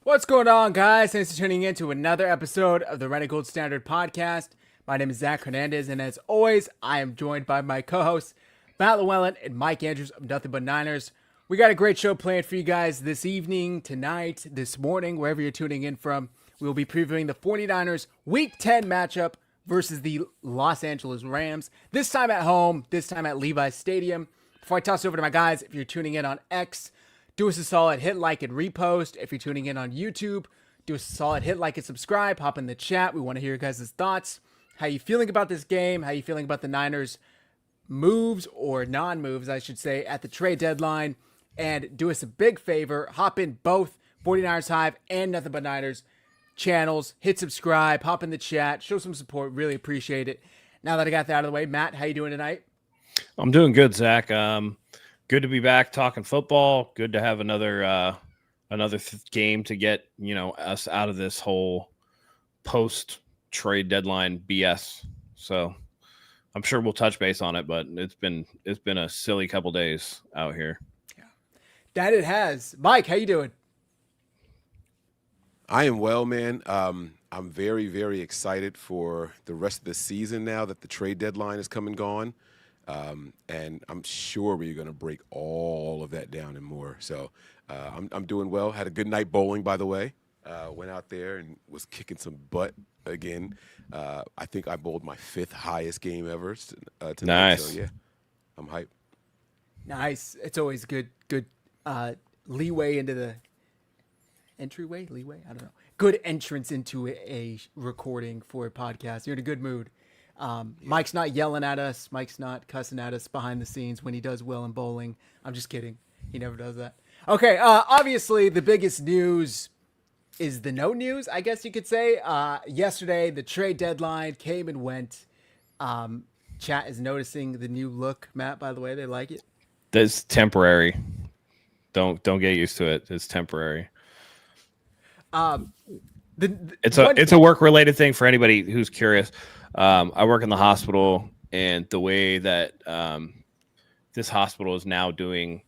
What's going on, guys? Thanks for tuning in to another episode of the Hernandez Gold Standard Podcast. My name is Zach Hernandez, and as always, I am joined by my co-hosts, Matt Llewellyn and Mike Andrews of Nothing But Niners. We got a great show planned for you guys this evening, tonight, this morning, wherever you're tuning in from. We will be previewing the 49ers Week 10 matchup versus the Los Angeles Rams. This time at home, this time at Levi's Stadium. Before I toss it over to my guys, if you're tuning in on X, do us a solid, hit like and repost. If you're tuning in on YouTube, do us a solid, hit like and subscribe. Hop in the chat. We want to hear your guys' thoughts. How you feeling about this game? How you feeling about the Niners' moves or non-moves, I should say, at the trade deadline? And do us a big favor. Hop in both 49ers Hive and Nothing But Niners channels. Hit subscribe. Hop in the chat. Show some support. Really appreciate it. Now that I got that out of the way, Matt, how you doing tonight? I'm doing good, Zach. Good to be back talking football. Good to have another game to get us out of this whole post trade deadline BS. So I'm sure we'll touch base on it, but it's been a silly couple days out here. Yeah, that it has. Mike, how you doing? I am well, man. I'm very, very excited for the rest of the season now that the trade deadline is come and gone. And I'm sure we're going to break all of that down and more. So I'm doing well. Had a good night bowling, by the way. Went out there and was kicking some butt again. I think I bowled my 5th highest game ever tonight. Nice. So, yeah, I'm hyped. Nice. It's always good leeway into the entryway. I don't know. Good entrance into a recording for a podcast. You're in a good mood. Mike's not yelling at us. Mike's not cussing at us behind the scenes when he does well in bowling. I'm just kidding. He never does that. Okay. Obviously, the biggest news is the no news, I guess you could say. Yesterday, the trade deadline came and went. Chat is noticing the new look, Matt, by the way. They like it. That's temporary. Don't get used to it. It's temporary. It's a work-related thing for anybody who's curious. I work in the hospital, and the way that this hospital is now doing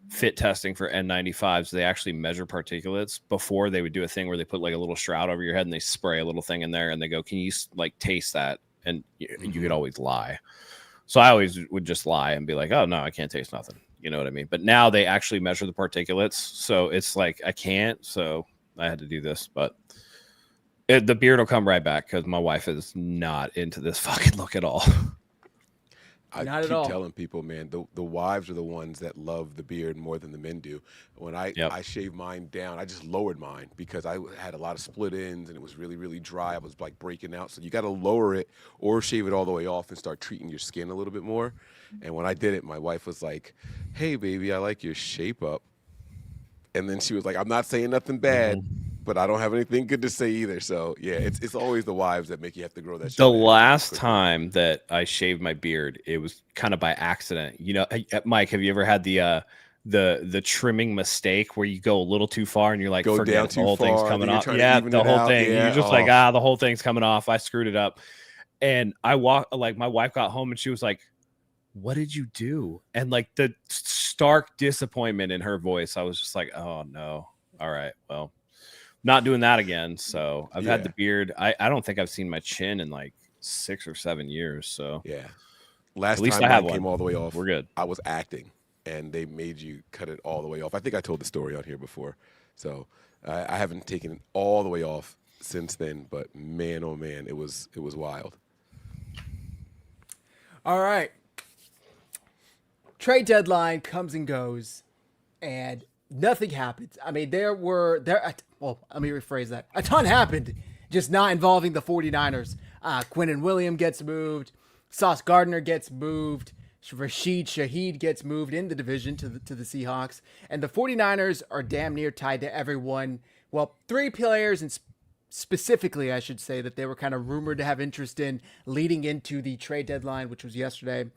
fit testing for N95s, they actually measure particulates. Before, they would do a thing where they put like a little shroud over your head and they spray a little thing in there and they go, can you like taste that? And you could always lie. So I always would just lie and be like, oh no, I can't taste nothing. You know what I mean? But now they actually measure the particulates. So it's like, I can't. So I had to do this, but the beard will come right back because my wife is not into this fucking look at all. I Not keep at all. telling people, man, the wives are the ones that love the beard more than the men do. When I shaved mine down, I just lowered mine because I had a lot of split ends and it was really, really dry. I was like breaking out. So you got to lower it or shave it all the way off and start treating your skin a little bit more. And when I did it, my wife was like, hey, baby, I like your shape up. And then she was like, I'm not saying nothing bad, but I don't have anything good to say either. So, yeah, it's always the wives that make you have to grow that shit. The last time that I shaved my beard, it was kind of by accident. You know, Mike, have you ever had the trimming mistake where you go a little too far and you're like, go down too the whole far, thing's coming off? Yeah, the whole thing. Yeah. You're just like, the whole thing's coming off. I screwed it up. And my wife got home and she was like, what did you do? And like the stark disappointment in her voice, I was just like, oh no. All right, well, not doing that again. So I've had the beard. I don't think I've seen my chin in like 6 or 7 years. So yeah, last at least time I have mine came one. all the way off. We're good. I was acting, and they made you cut it all the way off. I think I told the story out here before. So I haven't taken it all the way off since then. But man, oh man, it was wild. All right. Trade deadline comes and goes, and nothing happens. I mean, let me rephrase that. A ton happened, just not involving the 49ers. Quinnen Williams gets moved. Sauce Gardner gets moved. Rashid Shaheed gets moved in the division to the Seahawks. And the 49ers are damn near tied to everyone. Well, 3 players, and specifically, I should say, that they were kind of rumored to have interest in leading into the trade deadline, which was yesterday.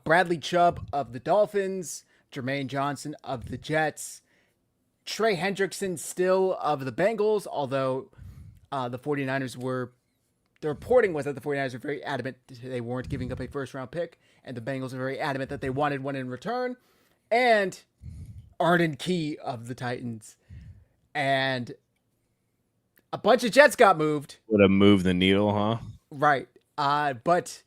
Bradley Chubb of the Dolphins, Jermaine Johnson of the Jets, Trey Hendrickson still of the Bengals, although the 49ers the reporting was that the 49ers were very adamant they weren't giving up a first-round pick, and the Bengals are very adamant that they wanted one in return, and Arden Key of the Titans. And a bunch of Jets got moved. Would have moved the needle, huh? Right. But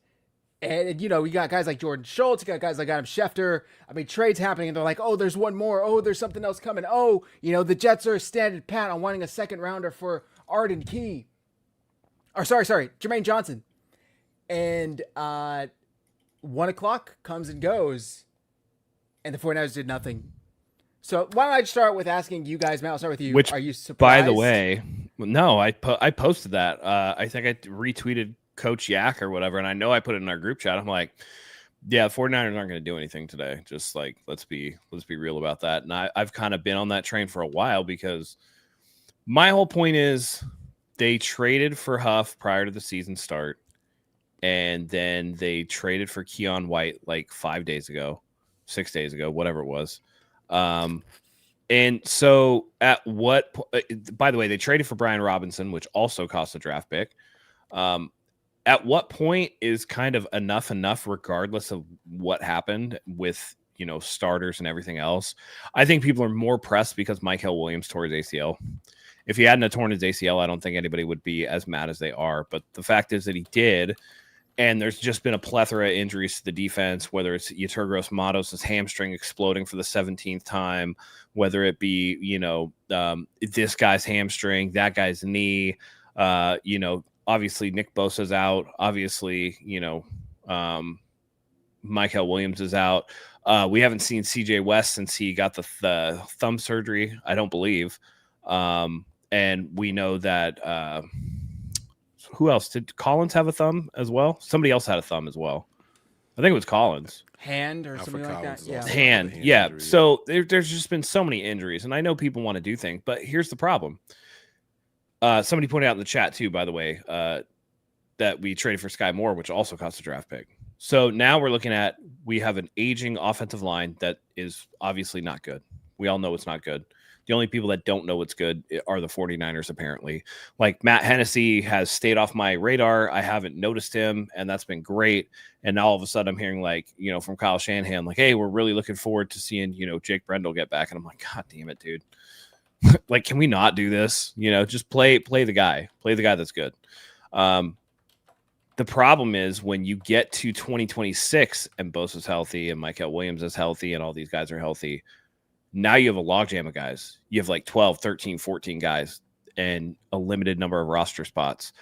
you know, we got guys like Jordan Schultz, you got guys like Adam Schefter. I mean, trades happening, and they're like, oh, there's one more. Oh, there's something else coming. Oh, you know, the Jets are standing pat on wanting a second rounder for Arden Key. Or sorry, Jermaine Johnson. And 1 o'clock comes and goes, and the 49ers did nothing. So why don't I start with asking you guys, Matt, I'll start with you. Which, are you surprised? By the way, no, I posted that. I think I retweeted Coach Yak or whatever, and I know I put it in our group chat. I'm like, yeah, 49ers aren't going to do anything today. Just like, let's be real about that. And I've kind of been on that train for a while, because my whole point is they traded for Huff prior to the season start, and then they traded for Keon White like 6 days ago, whatever it was. And so at what by the way, they traded for Brian Robinson, which also cost a draft pick. At what point is kind of enough regardless of what happened with, you know, starters and everything else? I think people are more pressed because Mykel Williams tore his ACL. If he hadn't torn his ACL, I don't think anybody would be as mad as they are. But the fact is that he did. And there's just been a plethora of injuries to the defense, whether it's Yeturgos Matos' hamstring exploding for the 17th time, whether it be, you know, this guy's hamstring, that guy's knee, you know, obviously Nick Bosa's out. Obviously, you know, Mykel Williams is out. We haven't seen CJ West since he got the thumb surgery, I don't believe. And we know that who else? Did Collins have a thumb as well? Somebody else had a thumb as well. I think it was Collins. Hand or something like that. Yeah. Hand. Yeah. So there's just been so many injuries, and I know people want to do things, but here's the problem. Somebody pointed out in the chat too, by the way, that we traded for Sky Moore, which also cost a draft pick. So now we're looking at, we have an aging offensive line that is obviously not good. We all know it's not good. The only people that don't know what's good are the 49ers, apparently. Like Matt Hennessy has stayed off my radar. I haven't noticed him, and that's been great. And now all of a sudden I'm hearing, like, you know, from Kyle Shanahan, like, hey, we're really looking forward to seeing, you know, Jake Brendel get back. And I'm like, God damn it, dude. Like, can we not do this? You know, just play the guy. Play the guy that's good. The problem is when you get to 2026 and Bosa's healthy and Mykel Williams is healthy and all these guys are healthy, now you have a logjam of guys. You have like 12, 13, 14 guys and a limited number of roster spots.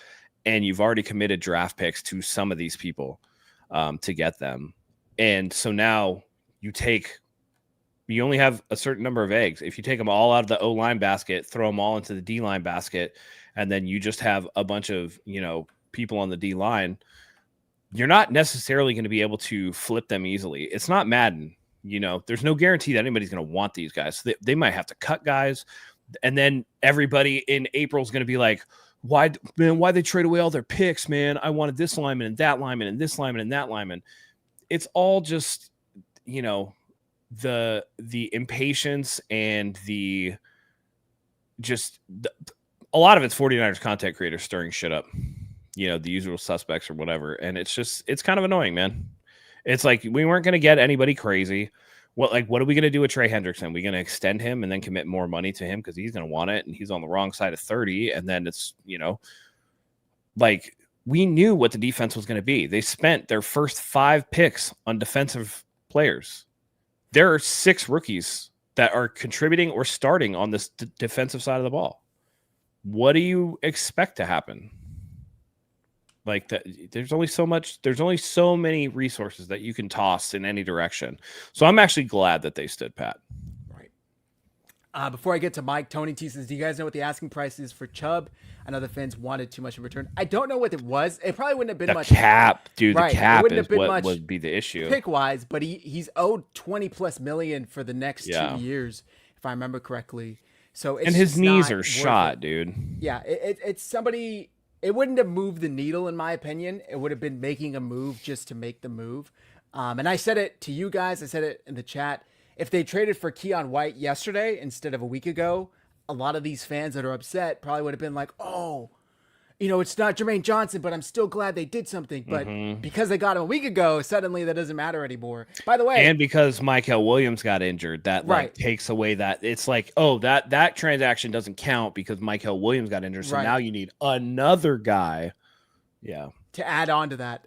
And you've already committed draft picks to some of these people to get them. And so now you only have a certain number of eggs. If you take them all out of the O-line basket, throw them all into the D-line basket, and then you just have a bunch of, you know, people on the D-line, you're not necessarily going to be able to flip them easily. It's not Madden. You know, there's no guarantee that anybody's going to want these guys. They might have to cut guys. And then everybody in April is going to be like, why they trade away all their picks, man? I wanted this lineman and that lineman and this lineman and that lineman. It's all just, you know, the impatience and a lot of it's 49ers content creators stirring shit up, you know, the usual suspects or whatever. And it's kind of annoying, man. It's like, we weren't going to get anybody crazy. What are we going to do with Trey Hendrickson? We're going to extend him and then commit more money to him because he's going to want it, and he's on the wrong side of 30. And then it's, you know, like, we knew what the defense was going to be. They spent their first 5 picks on defensive players. There are 6 rookies that are contributing or starting on this defensive side of the ball. What do you expect to happen? Like, that, there's only so many resources that you can toss in any direction. So I'm actually glad that they stood pat. Right. Before I get to Mike, Tony T says, do you guys know what the asking price is for Chubb? I know the fans wanted too much in return. I don't know what it was. It probably wouldn't have been much. Cap, dude. Right. The cap is what would be the issue. Pick-wise, but he's owed $20+ million for the next 2 years, if I remember correctly. So it's, and his knees are shot, dude. Yeah, it's somebody... It wouldn't have moved the needle, in my opinion. It would have been making a move just to make the move. And I said it to you guys. I said it in the chat. If they traded for Keon White yesterday instead of a week ago, a lot of these fans that are upset probably would have been like, oh, it's not Jermaine Johnson, but I'm still glad they did something. But because they got him a week ago, suddenly that doesn't matter anymore. By the way, and because Mykel Williams got injured, that like takes away that. It's like, oh, that transaction doesn't count because Mykel Williams got injured. So now you need another guy. Yeah. To add on to that,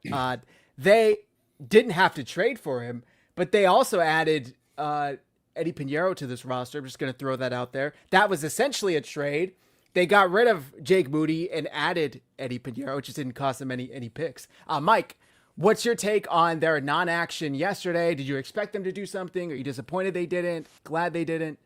they didn't have to trade for him, but they also added Eddie Pinheiro to this roster. I'm just going to throw that out there. That was essentially a trade. They got rid of Jake Moody and added Eddie Pinheiro, which just didn't cost them any picks. Mike, what's your take on their non-action yesterday? Did you expect them to do something? Are you disappointed they didn't? Glad they didn't?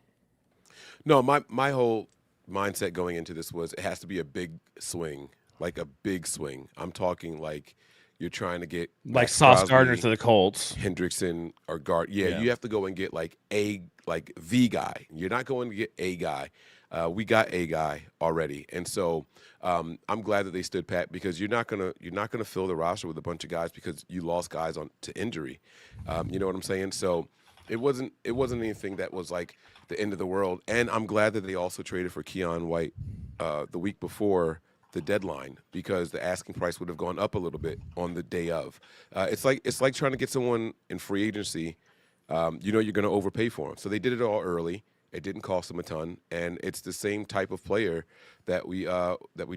No, my whole mindset going into this was it has to be a big swing, like a big swing. I'm talking like you're trying to get like Sauce Gardner to the Colts, Hendrickson or Gard. Yeah, you have to go and get like the guy. You're not going to get a guy. We got a guy already, and so I'm glad that they stood pat because you're not gonna fill the roster with a bunch of guys because you lost guys to injury. You know what I'm saying? So it wasn't anything that was like the end of the world. And I'm glad that they also traded for Keon White the week before the deadline because the asking price would have gone up a little bit on the day of. It's like trying to get someone in free agency. You're going to overpay for them. So they did it all early. It didn't cost them a ton, and it's the same type of player that we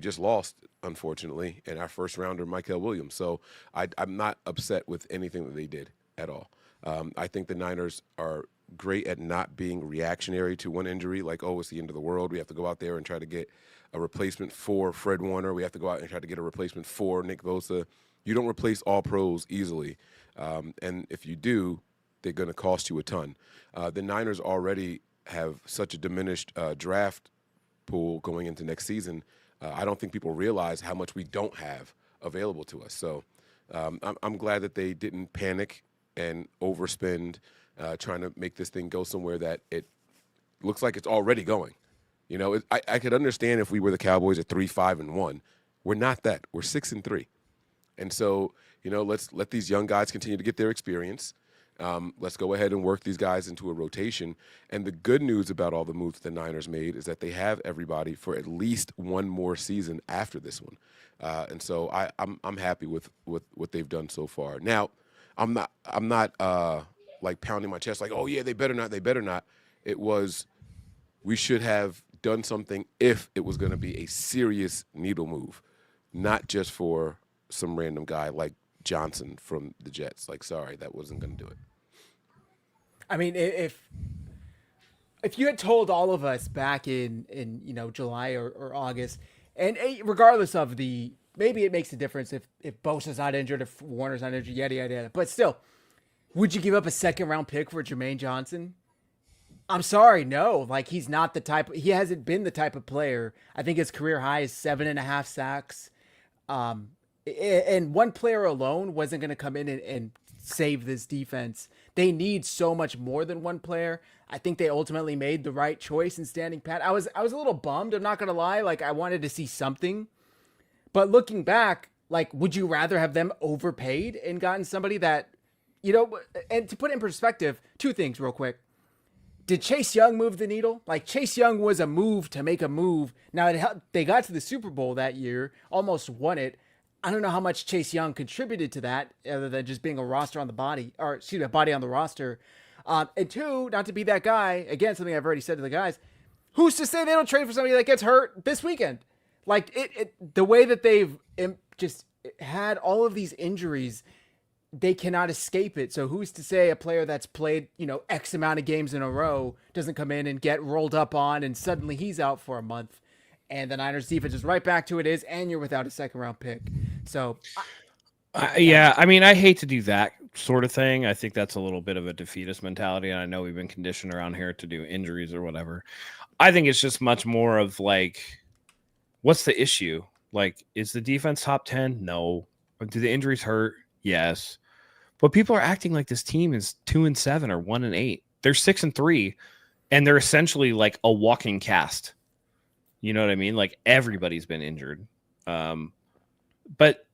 just lost, unfortunately, in our first rounder, Mykel Williams. So I'm not upset with anything that they did at all. I think the Niners are great at not being reactionary to one injury, like, oh, it's the end of the world. We have to go out there and try to get a replacement for Fred Warner. We have to go out and try to get a replacement for Nick Bosa. You don't replace all pros easily, and if you do, they're going to cost you a ton. The Niners already have such a diminished draft pool going into next season. I don't think people realize how much we don't have available to us. So I'm glad that they didn't panic and overspend trying to make this thing go somewhere that it looks like it's already going. I could understand if we were the Cowboys at 3-5-1. We're not that. We're 6-3. And so, let's let these young guys continue to get their experience. Let's go ahead and work these guys into a rotation. And the good news about all the moves the Niners made is that they have everybody for at least one more season after this one. And so I'm happy with what they've done so far. Now, I'm not like pounding my chest like, oh yeah, they better not. It was, we should have done something if it was going to be a serious needle move, not just for some random guy like Johnson from the Jets. Like, sorry, that wasn't going to do it. I mean, if you had told all of us back in July or August, and regardless of maybe it makes a difference if Bosa's not injured, if Warner's not injured, yada yada yada. But still, would you give up a second round pick for Jermaine Johnson? I'm sorry, no. Like, he's not the type. He hasn't been the type of player. I think his career high is 7.5 sacks. And one player alone wasn't going to come in and save this defense. They need so much more than one player. I think they ultimately made the right choice in standing pat. I was a little bummed. I'm not going to lie. Like, I wanted to see something. But looking back, like, would you rather have them overpaid and gotten somebody that, and to put it in perspective, two things real quick. Did Chase Young move the needle? Like, Chase Young was a move to make a move. Now, they got to the Super Bowl that year, almost won it. I don't know how much Chase Young contributed to that, other than just being a body on the roster. And two, not to be that guy, again, something I've already said to the guys, who's to say they don't trade for somebody that gets hurt this weekend? Like, the way that they've just had all of these injuries, they cannot escape it. So who's to say a player that's played, X amount of games in a row doesn't come in and get rolled up on and suddenly he's out for a month and the Niners defense is right back to it is, and you're without a second round pick. So yeah, I mean, I hate to do that sort of thing. I think that's a little bit of a defeatist mentality. And I know we've been conditioned around here to do injuries or whatever. I think it's just much more of like, what's the issue? Like, is the defense top 10? No. Do the injuries hurt? Yes. But people are acting like this team is 2-7 or 1-8. They're 6-3, and they're essentially like a walking cast. You know what I mean? Like, everybody's been injured. But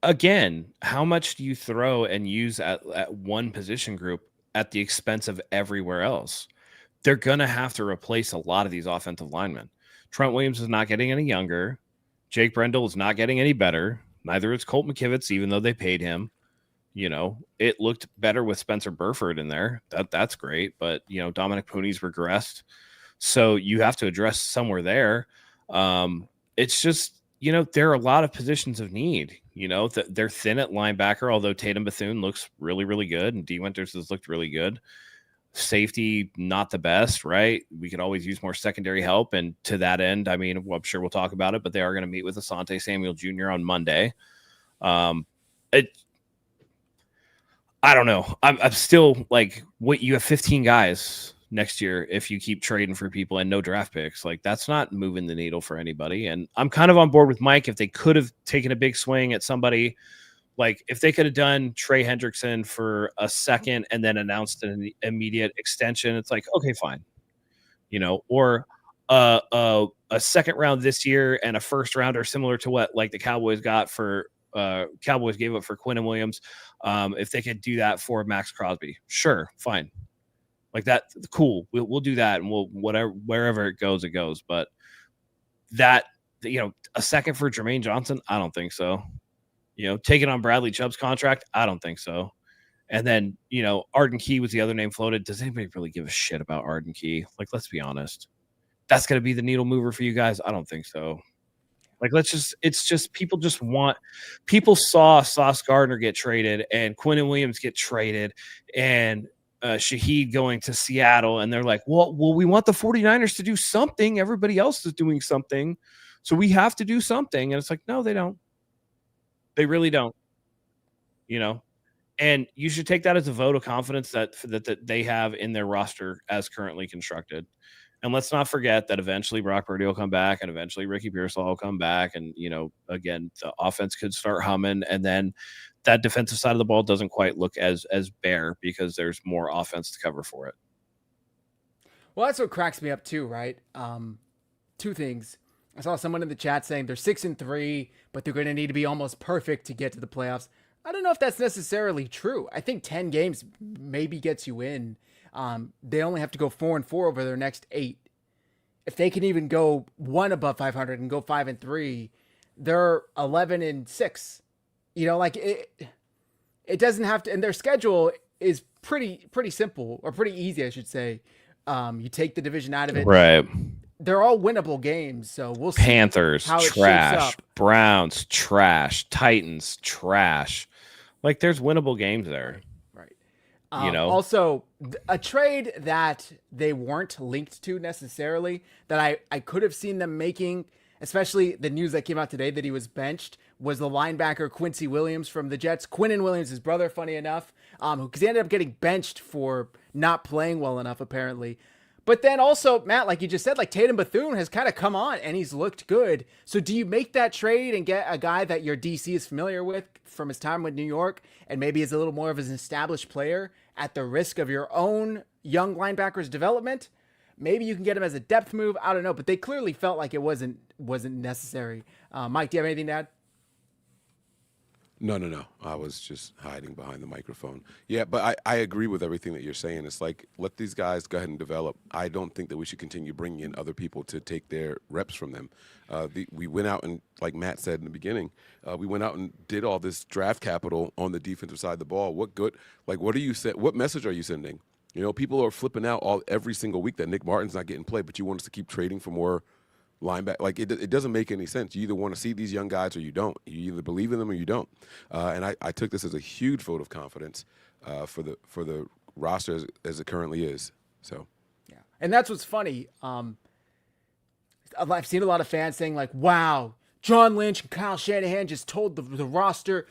again, how much do you throw and use at one position group at the expense of everywhere else? They're going to have to replace a lot of these offensive linemen. Trent Williams is not getting any younger. Jake Brendel is not getting any better. Neither is Colt McKivitz, even though they paid him. It looked better with Spencer Burford in there. That's great. But, Dominic Pooney's regressed. So you have to address somewhere there. It's just, there are a lot of positions of need. They're thin at linebacker, although Tatum Bethune looks really, really good. And D. Winters has looked really good. Safety, not the best, right? We could always use more secondary help. And to that end, I'm sure we'll talk about it, but they are going to meet with Asante Samuel Jr. on Monday. I don't know. I'm still like, what, you have 15 guys next year if you keep trading for people and no draft picks. Like, that's not moving the needle for anybody. And I'm kind of on board with Mike. If they could have taken a big swing at somebody, like if they could have done Trey Hendrickson for a second and then announced an immediate extension, it's like, okay, fine. Or a second round this year and a first rounder similar to what like the Cowboys got for Cowboys gave up for Quinnen Williams. If they could do that for Max Crosby, sure, fine. Like that, cool. We'll do that, and we'll wherever it goes, it goes. But that, a second for Jermaine Johnson, I don't think so. Taking on Bradley Chubb's contract, I don't think so. And then, Arden Key was the other name floated. Does anybody really give a shit about Arden Key? Like, let's be honest. That's going to be the needle mover for you guys? I don't think so. Like, people saw Sauce Gardner get traded and Quinnen Williams get traded and Shaheed going to Seattle. And they're like, well, we want the 49ers to do something. Everybody else is doing something. So we have to do something. And it's like, no, they don't. They really don't, and you should take that as a vote of confidence that they have in their roster as currently constructed. And let's not forget that eventually Brock Purdy will come back and eventually Ricky Pearsall will come back. And, again, the offense could start humming. And then that defensive side of the ball doesn't quite look as bare because there's more offense to cover for it. Well, that's what cracks me up too, right? Two things. I saw someone in the chat saying they're 6-3, but they're going to need to be almost perfect to get to the playoffs. I don't know if that's necessarily true. I think 10 games maybe gets you in. They only have to go 4-4 over their next 8. If they can even go 1 above 500 and go 5-3, they're 11-6. It doesn't have to, and their schedule is pretty simple, or pretty easy, I should say. You take the division out of it. Right. They're all winnable games, so we'll see. Panthers, how it trash. shapes up. Browns, trash. Titans, trash. Like, there's winnable games there. Right. Also, a trade that they weren't linked to necessarily, that I could have seen them making, especially the news that came out today that he was benched, was the linebacker Quincy Williams from the Jets. Quinnen Williams, his brother, funny enough, because he ended up getting benched for not playing well enough, apparently. But then also, Matt, like you just said, like Tatum Bethune has kind of come on and he's looked good. So do you make that trade and get a guy that your DC is familiar with from his time with New York and maybe is a little more of an established player at the risk of your own young linebackers development? Maybe you can get him as a depth move. I don't know, but they clearly felt like it wasn't necessary. Mike, do you have anything to add? No. I was just hiding behind the microphone. Yeah, but I agree with everything that you're saying. It's like, let these guys go ahead and develop. I don't think that we should continue bringing in other people to take their reps from them. We went out and, like Matt said in the beginning, we went out and did all this draft capital on the defensive side of the ball. What good? Like, what message are you sending? People are flipping out every single week that Nick Martin's not getting played, but you want us to keep trading for more linebacker. Like, it doesn't make any sense. You either want to see these young guys or you don't. You either believe in them or you don't. And I took this as a huge vote of confidence for the roster as it currently is. So, yeah, and that's what's funny. I've seen a lot of fans saying like, "Wow, John Lynch and Kyle Shanahan just told the roster,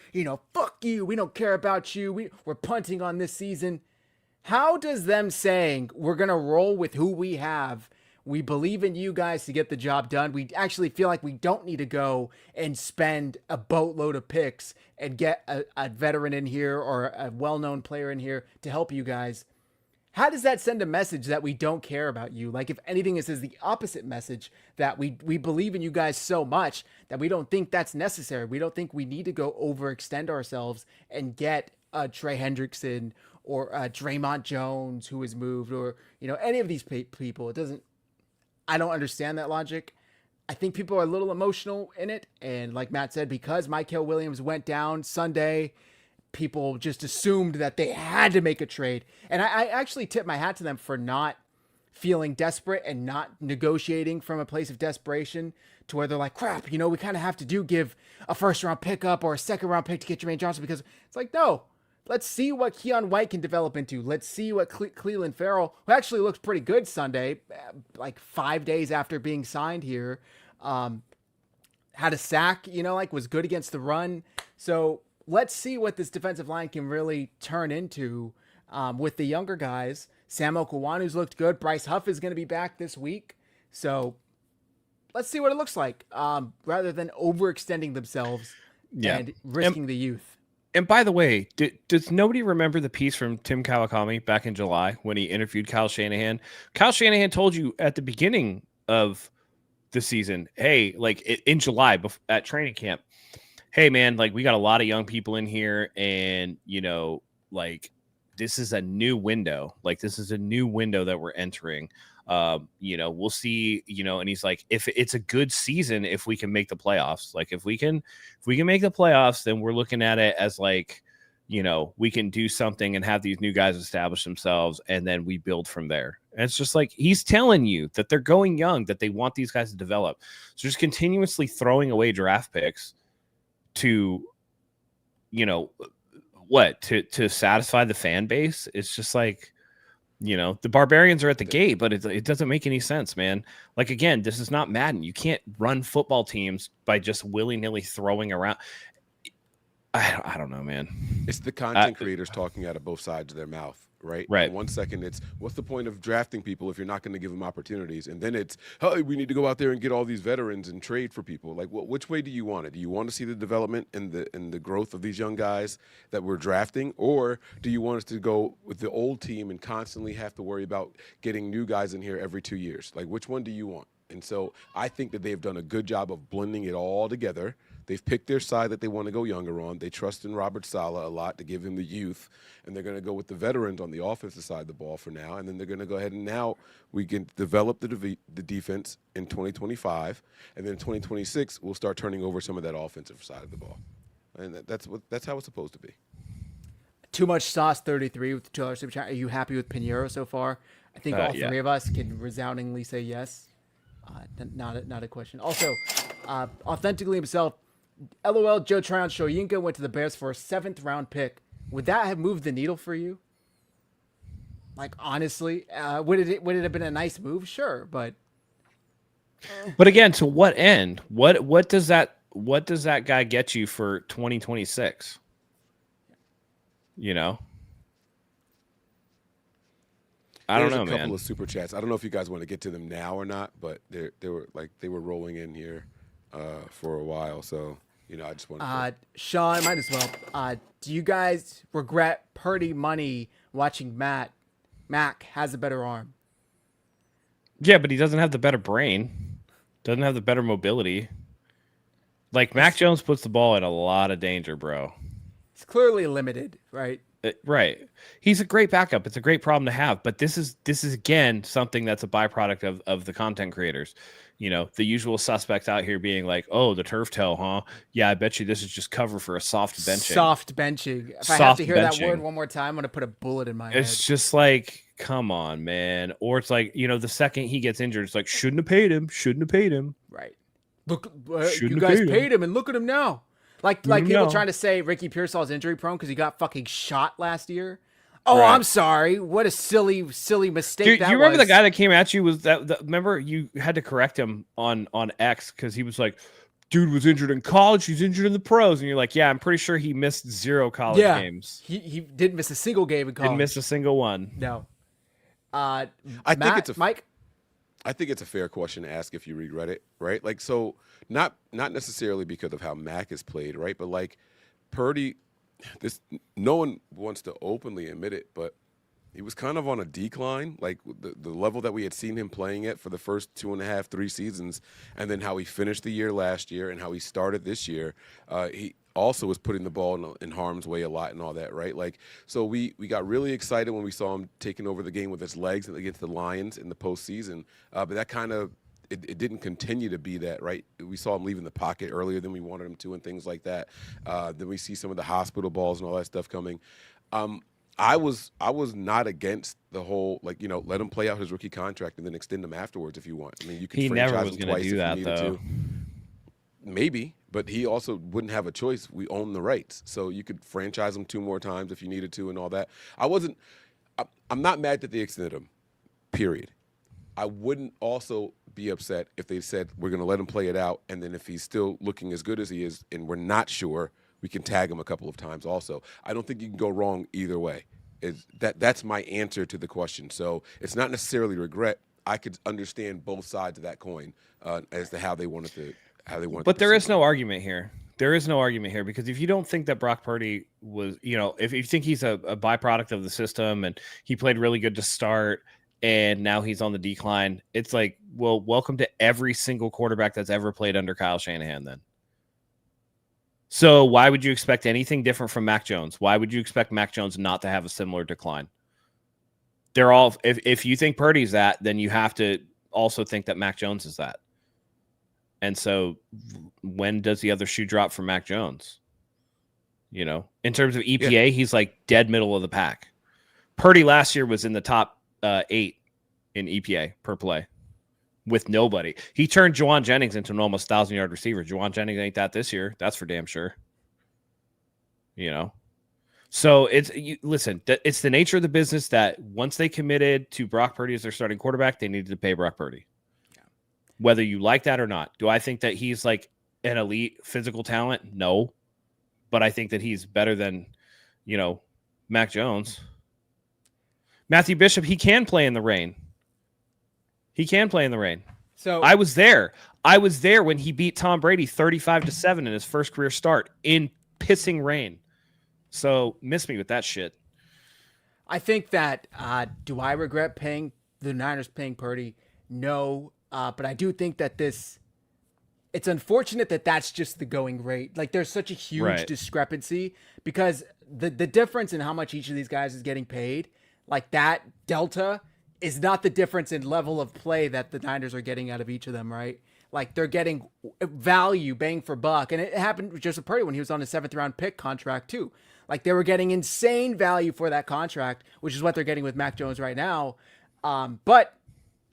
fuck you. We don't care about you. We're punting on this season." How does them saying we're gonna roll with who we have? We believe in you guys to get the job done. We actually feel like we don't need to go and spend a boatload of picks and get a veteran in here or a well-known player in here to help you guys. How does that send a message that we don't care about you? Like, if anything, it says the opposite message, that we believe in you guys so much that we don't think that's necessary. We don't think we need to go overextend ourselves and get Trey Hendrickson or Draymond Jones, who has moved, or any of these people. I don't understand that logic. I think people are a little emotional in it. And like Matt said, because Michael Williams went down Sunday, people just assumed that they had to make a trade. And I actually tip my hat to them for not feeling desperate and not negotiating from a place of desperation to where they're like, crap, you know, we kind of have to give a first round pickup or a second round pick to get Jermaine Johnson, because it's like, no, let's see what Keon White can develop into. Let's see what Cleveland Farrell, who actually looked pretty good Sunday, like 5 days after being signed here, had a sack, you know, like was good against the run. So let's see what this defensive line can really turn into with the younger guys. Sam Okwanu's looked good. Bryce Huff is going to be back this week. So let's see what it looks like rather than overextending themselves and risking the youth. And by the way, does nobody remember the piece from Tim Kawakami back in July when he interviewed Kyle Shanahan? Kyle Shanahan told you at the beginning of the season, hey, like in July at training camp, hey, man, like we got a lot of young people in here and, you know, like this is a new window. Like this is a new window that we're entering. You know, we'll see, you know, and he's like, if it's a good season, if we can make the playoffs, like if we can make the playoffs, then we're looking at it as like, you know, we can do something and have these new guys establish themselves. And then we build from there. And it's just like, he's telling you that they're going young, that they want these guys to develop. So just continuously throwing away draft picks to, you know, to satisfy the fan base. It's just like, you know, the Barbarians are at the gate, but it doesn't make any sense, man. Like, again, this is not Madden. You can't run football teams by just willy-nilly throwing around. I don't know, man. It's the content creators talking out of both sides of their mouth, right? Right. In 1 second, it's what's the point of drafting people if you're not going to give them opportunities? And then it's, hey, we need to go out there and get all these veterans and trade for people. Like, which way do you want it? Do you want to see the development and the growth of these young guys that we're drafting, or do you want us to go with the old team and constantly have to worry about getting new guys in here every 2 years? Like, which one do you want? And so I think that they've done a good job of blending it all together. They've picked their side that they want to go younger on. They trust in Robert Saleh a lot to give him the youth, and they're going to go with the veterans on the offensive side of the ball for now. And then they're going to go ahead and now we can develop the defense in 2025, and then in 2026 we'll start turning over some of that offensive side of the ball. And that's how it's supposed to be. Too Much Sauce 33 with the $2 super chat. Are you happy with Pinheiro so far? I think all three of us can resoundingly say yes. Not a question. Also, authentically himself, LOL Joe Tryon Shoyinka went to the Bears for a 7th round pick. Would that have moved the needle for you? Like, honestly, would it have been a nice move? Sure, but again, to what end? What does that guy get you for 2026? You know, I don't know, man. There's a couple of super chats. I don't know if you guys want to get to them now or not, but they were rolling in here for a while, so. You know, I just want to. Sean, might as well. Do you guys regret Purdy money watching Mac has a better arm? Yeah, but he doesn't have the better brain. Doesn't have the better mobility. Like, Mac Jones puts the ball in a lot of danger, bro. It's clearly limited, right? Right. He's a great backup. It's a great problem to have. But this is again, something that's a byproduct of the content creators. You know, the usual suspects out here being like, oh, the turf toe, huh? Yeah, I bet you this is just cover for a soft benching. Soft benching. If I have to hear that word one more time, I'm going to put a bullet in my head. It's just like, come on, man. Or it's like, you know, the second he gets injured, it's like, shouldn't have paid him. Right. Look, you guys paid him, and look at him now. Like people trying to say Ricky Pearsall's injury prone because he got fucking shot last year. Oh, right. I'm sorry. What a silly mistake that was. You remember the guy that came at you was that remember you had to correct him on X because he was like, dude was injured in college, he's injured in the pros. And you're like, yeah, I'm pretty sure he missed 0 college games. He didn't miss a single game in college. Didn't miss a single one. No. I think it's a fair question to ask if you regret it, right? Like, so not necessarily because of how Mac is played, right? But like Purdy, no one wants to openly admit it, but he was kind of on a decline, like the level that we had seen him playing at for the first 2.5, 3 seasons, and then how he finished the year last year and how he started this year. He also was putting the ball in harm's way a lot and all that, right? Like, so we got really excited when we saw him taking over the game with his legs against the Lions in the postseason, but that kind of it didn't continue to be that, right? We saw him leaving the pocket earlier than we wanted him to and things like that. Then we see some of the hospital balls and all that stuff coming. I was not against the whole, like, let him play out his rookie contract and then extend him afterwards if you want. I mean, you could franchise him twice if you needed to. Maybe, but he also wouldn't have a choice. We own the rights. So you could franchise him 2 more times if you needed to and all that. I'm not mad that they extended him, period. I wouldn't also be upset if they said we're going to let him play it out, and then if he's still looking as good as he is and we're not sure, we can tag him a couple of times also. I don't think you can go wrong either way. That's my answer to the question. So it's not necessarily regret. I could understand both sides of that coin as to how they wanted to. But there is no argument here. There is no argument here, because if you don't think that Brock Purdy was, if you think he's a byproduct of the system and he played really good to start and now he's on the decline, it's like, well, welcome to every single quarterback that's ever played under Kyle Shanahan then. So why would you expect anything different from Mac Jones? Why would you expect Mac Jones not to have a similar decline? They're all, if you think Purdy's that, then you have to also think that Mac Jones is that. And so when does the other shoe drop for Mac Jones? In terms of EPA, he's like dead middle of the pack. Purdy last year was in the top 8 in EPA per play with nobody. He turned Juwan Jennings into an almost 1,000-yard receiver. Juwan Jennings ain't that this year. That's for damn sure. So listen, it's the nature of the business that once they committed to Brock Purdy as their starting quarterback, they needed to pay Brock Purdy. Whether you like that or not. Do I think that he's like an elite physical talent? No. But I think that he's better than, Mac Jones. Matthew Bishop, he can play in the rain. So I was there. When he beat Tom Brady 35-7 in his first career start in pissing rain. So miss me with that shit. I think that, do I regret the Niners paying Purdy? No. But I do think that it's unfortunate that that's just the going rate. Like, there's such a huge discrepancy, because the difference in how much each of these guys is getting paid, like that delta is not the difference in level of play that the Niners are getting out of each of them, right? Like, they're getting value, bang for buck. And it happened with Joseph Purdy when he was on a 7th-round pick contract too. Like, they were getting insane value for that contract, which is what they're getting with Mac Jones right now. But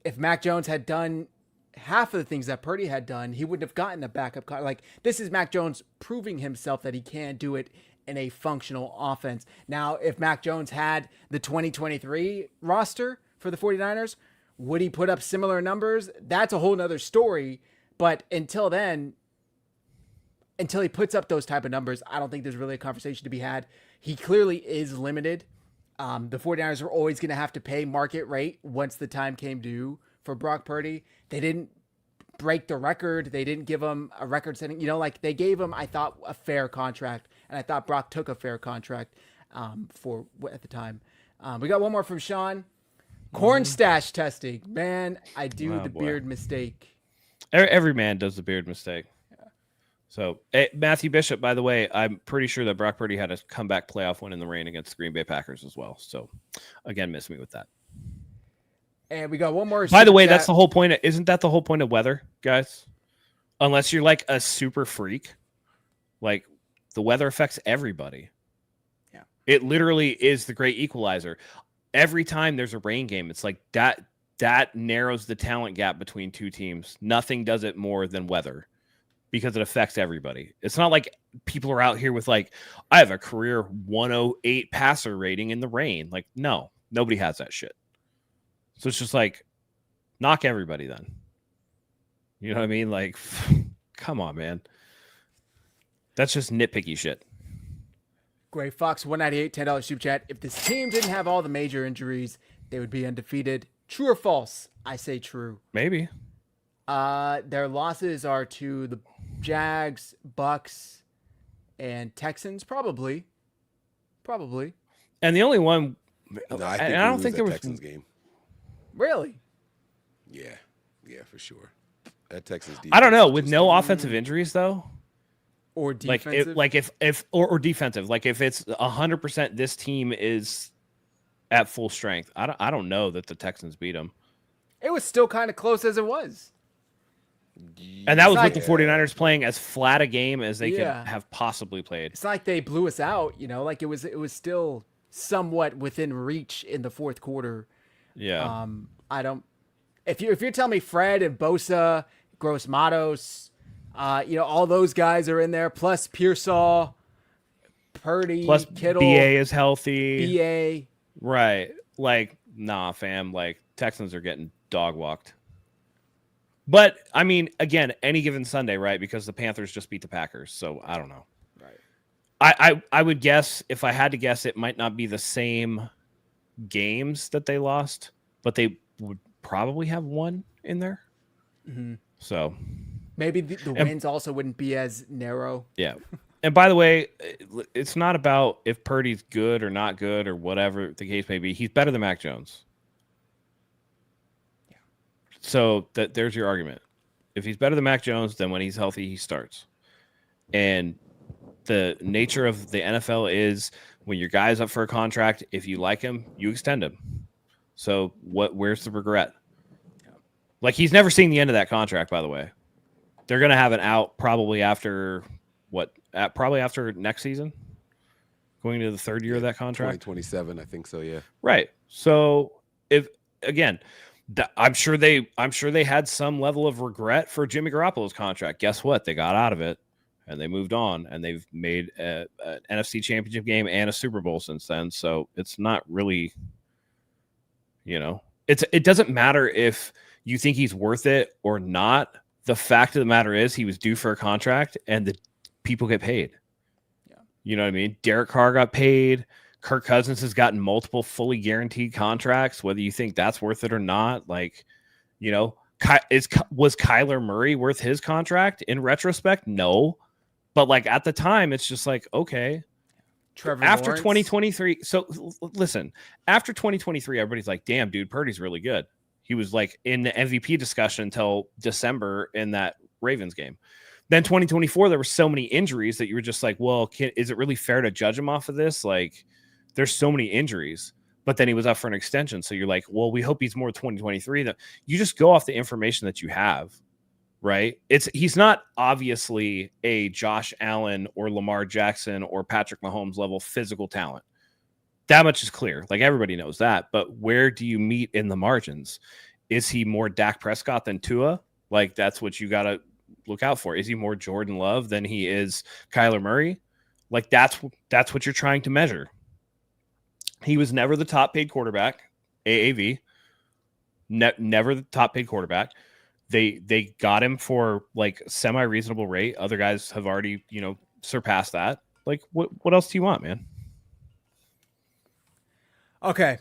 if Mac Jones had done half of the things that Purdy had done, he wouldn't have gotten a backup. Like, this is Mac Jones proving himself that he can do it in a functional offense. Now, if Mac Jones had the 2023 roster for the 49ers, would he put up similar numbers? That's a whole nother story. But until then, until he puts up those type of numbers, I don't think there's really a conversation to be had. He clearly is limited. The 49ers are always going to have to pay market rate once the time came due for Brock Purdy. They didn't break the record. They didn't give him a record setting, they gave him, I thought, a fair contract. And I thought Brock took a fair contract for at the time. We got one more from Sean. Corn stash testing. Man, I do beard mistake. Every man does the beard mistake. Yeah. So, Matthew Bishop, by the way, I'm pretty sure that Brock Purdy had a comeback playoff win in the rain against the Green Bay Packers as well. So, again, miss me with that. And we got one more. By the way, that's the whole point. Isn't that the whole point of weather, guys? Unless you're like a super freak, like the weather affects everybody. Yeah. It literally is the great equalizer. Every time there's a rain game, it's like that narrows the talent gap between two teams. Nothing does it more than weather, because it affects everybody. It's not like people are out here with like, I have a career 108 passer rating in the rain. Like, no, nobody has that shit. So it's just like, knock everybody then. You know what I mean? Like, come on, man. That's just nitpicky shit. Gray Fox 198 $10 super chat. If this team didn't have all the major injuries, they would be undefeated. True or false? I say true. Maybe. Their losses are to the Jags, Bucks, and Texans. Probably. And the only one. No, I don't think there was Texans game. Really? Yeah, for sure. That Texans defense. I don't know. With no offensive injuries though. Or defensive? Or defensive. Like if it's 100%, this team is at full strength. I don't know that the Texans beat them. It was still kind of close as it was. And that was like, with the 49ers playing as flat a game as they could have possibly played. It's not like they blew us out, like it was still somewhat within reach in the fourth quarter. Yeah. I don't. If you're telling me Fred and Bosa, Gross Matos, all those guys are in there, plus Pearsall, Purdy, plus Kittle, BA is healthy. BA, right? Like, nah, fam. Like Texans are getting dog walked. But I mean, again, any given Sunday, right? Because the Panthers just beat the Packers, so I don't know. Right. I would guess, if I had to guess, it might not be the same games that they lost, but they would probably have one in there. Mm-hmm. So maybe the wins also wouldn't be as narrow. Yeah. And by the way, it's not about if Purdy's good or not good or whatever the case may be. He's better than Mac Jones. Yeah. So there's your argument. If he's better than Mac Jones, then when he's healthy, he starts. And the nature of the NFL is when your guy's up for a contract, if you like him, you extend him. So where's the regret? Yeah. Like, he's never seen the end of that contract, by the way. They're going to have it out probably after probably after next season, going into the third year of that contract. 2027, I think so. Yeah. Right. So if again, I'm sure they had some level of regret for Jimmy Garoppolo's contract. Guess what? They got out of it and they moved on, and they've made an NFC Championship game and a Super Bowl since then. So it's not really, it doesn't matter if you think he's worth it or not. The fact of the matter is he was due for a contract, and the people get paid. Yeah. You know what I mean? Derek Carr got paid. Kirk Cousins has gotten multiple fully guaranteed contracts, whether you think that's worth it or not. Like, was Kyler Murray worth his contract? In retrospect, no. But like at the time, it's just like, okay. Trevor after Lawrence. 2023. So listen, after 2023, everybody's like, damn, dude, Purdy's really good. He was like in the MVP discussion until December in that Ravens game. Then 2024, there were so many injuries that you were just like, well, is it really fair to judge him off of this? Like, there's so many injuries, but then he was up for an extension. So you're like, well, we hope he's more 2023. That you just go off the information that you have, right? He's not obviously a Josh Allen or Lamar Jackson or Patrick Mahomes level physical talent. That much is clear. Like, everybody knows that. But where do you meet in the margins? Is he more Dak Prescott than Tua? Like, that's what you got to look out for. Is he more Jordan Love than he is Kyler Murray? Like, that's what you're trying to measure. He was never the top paid quarterback, AAV. Never the top paid quarterback. They got him for like semi-reasonable rate. Other guys have already, surpassed that. Like, what else do you want, man? Okay.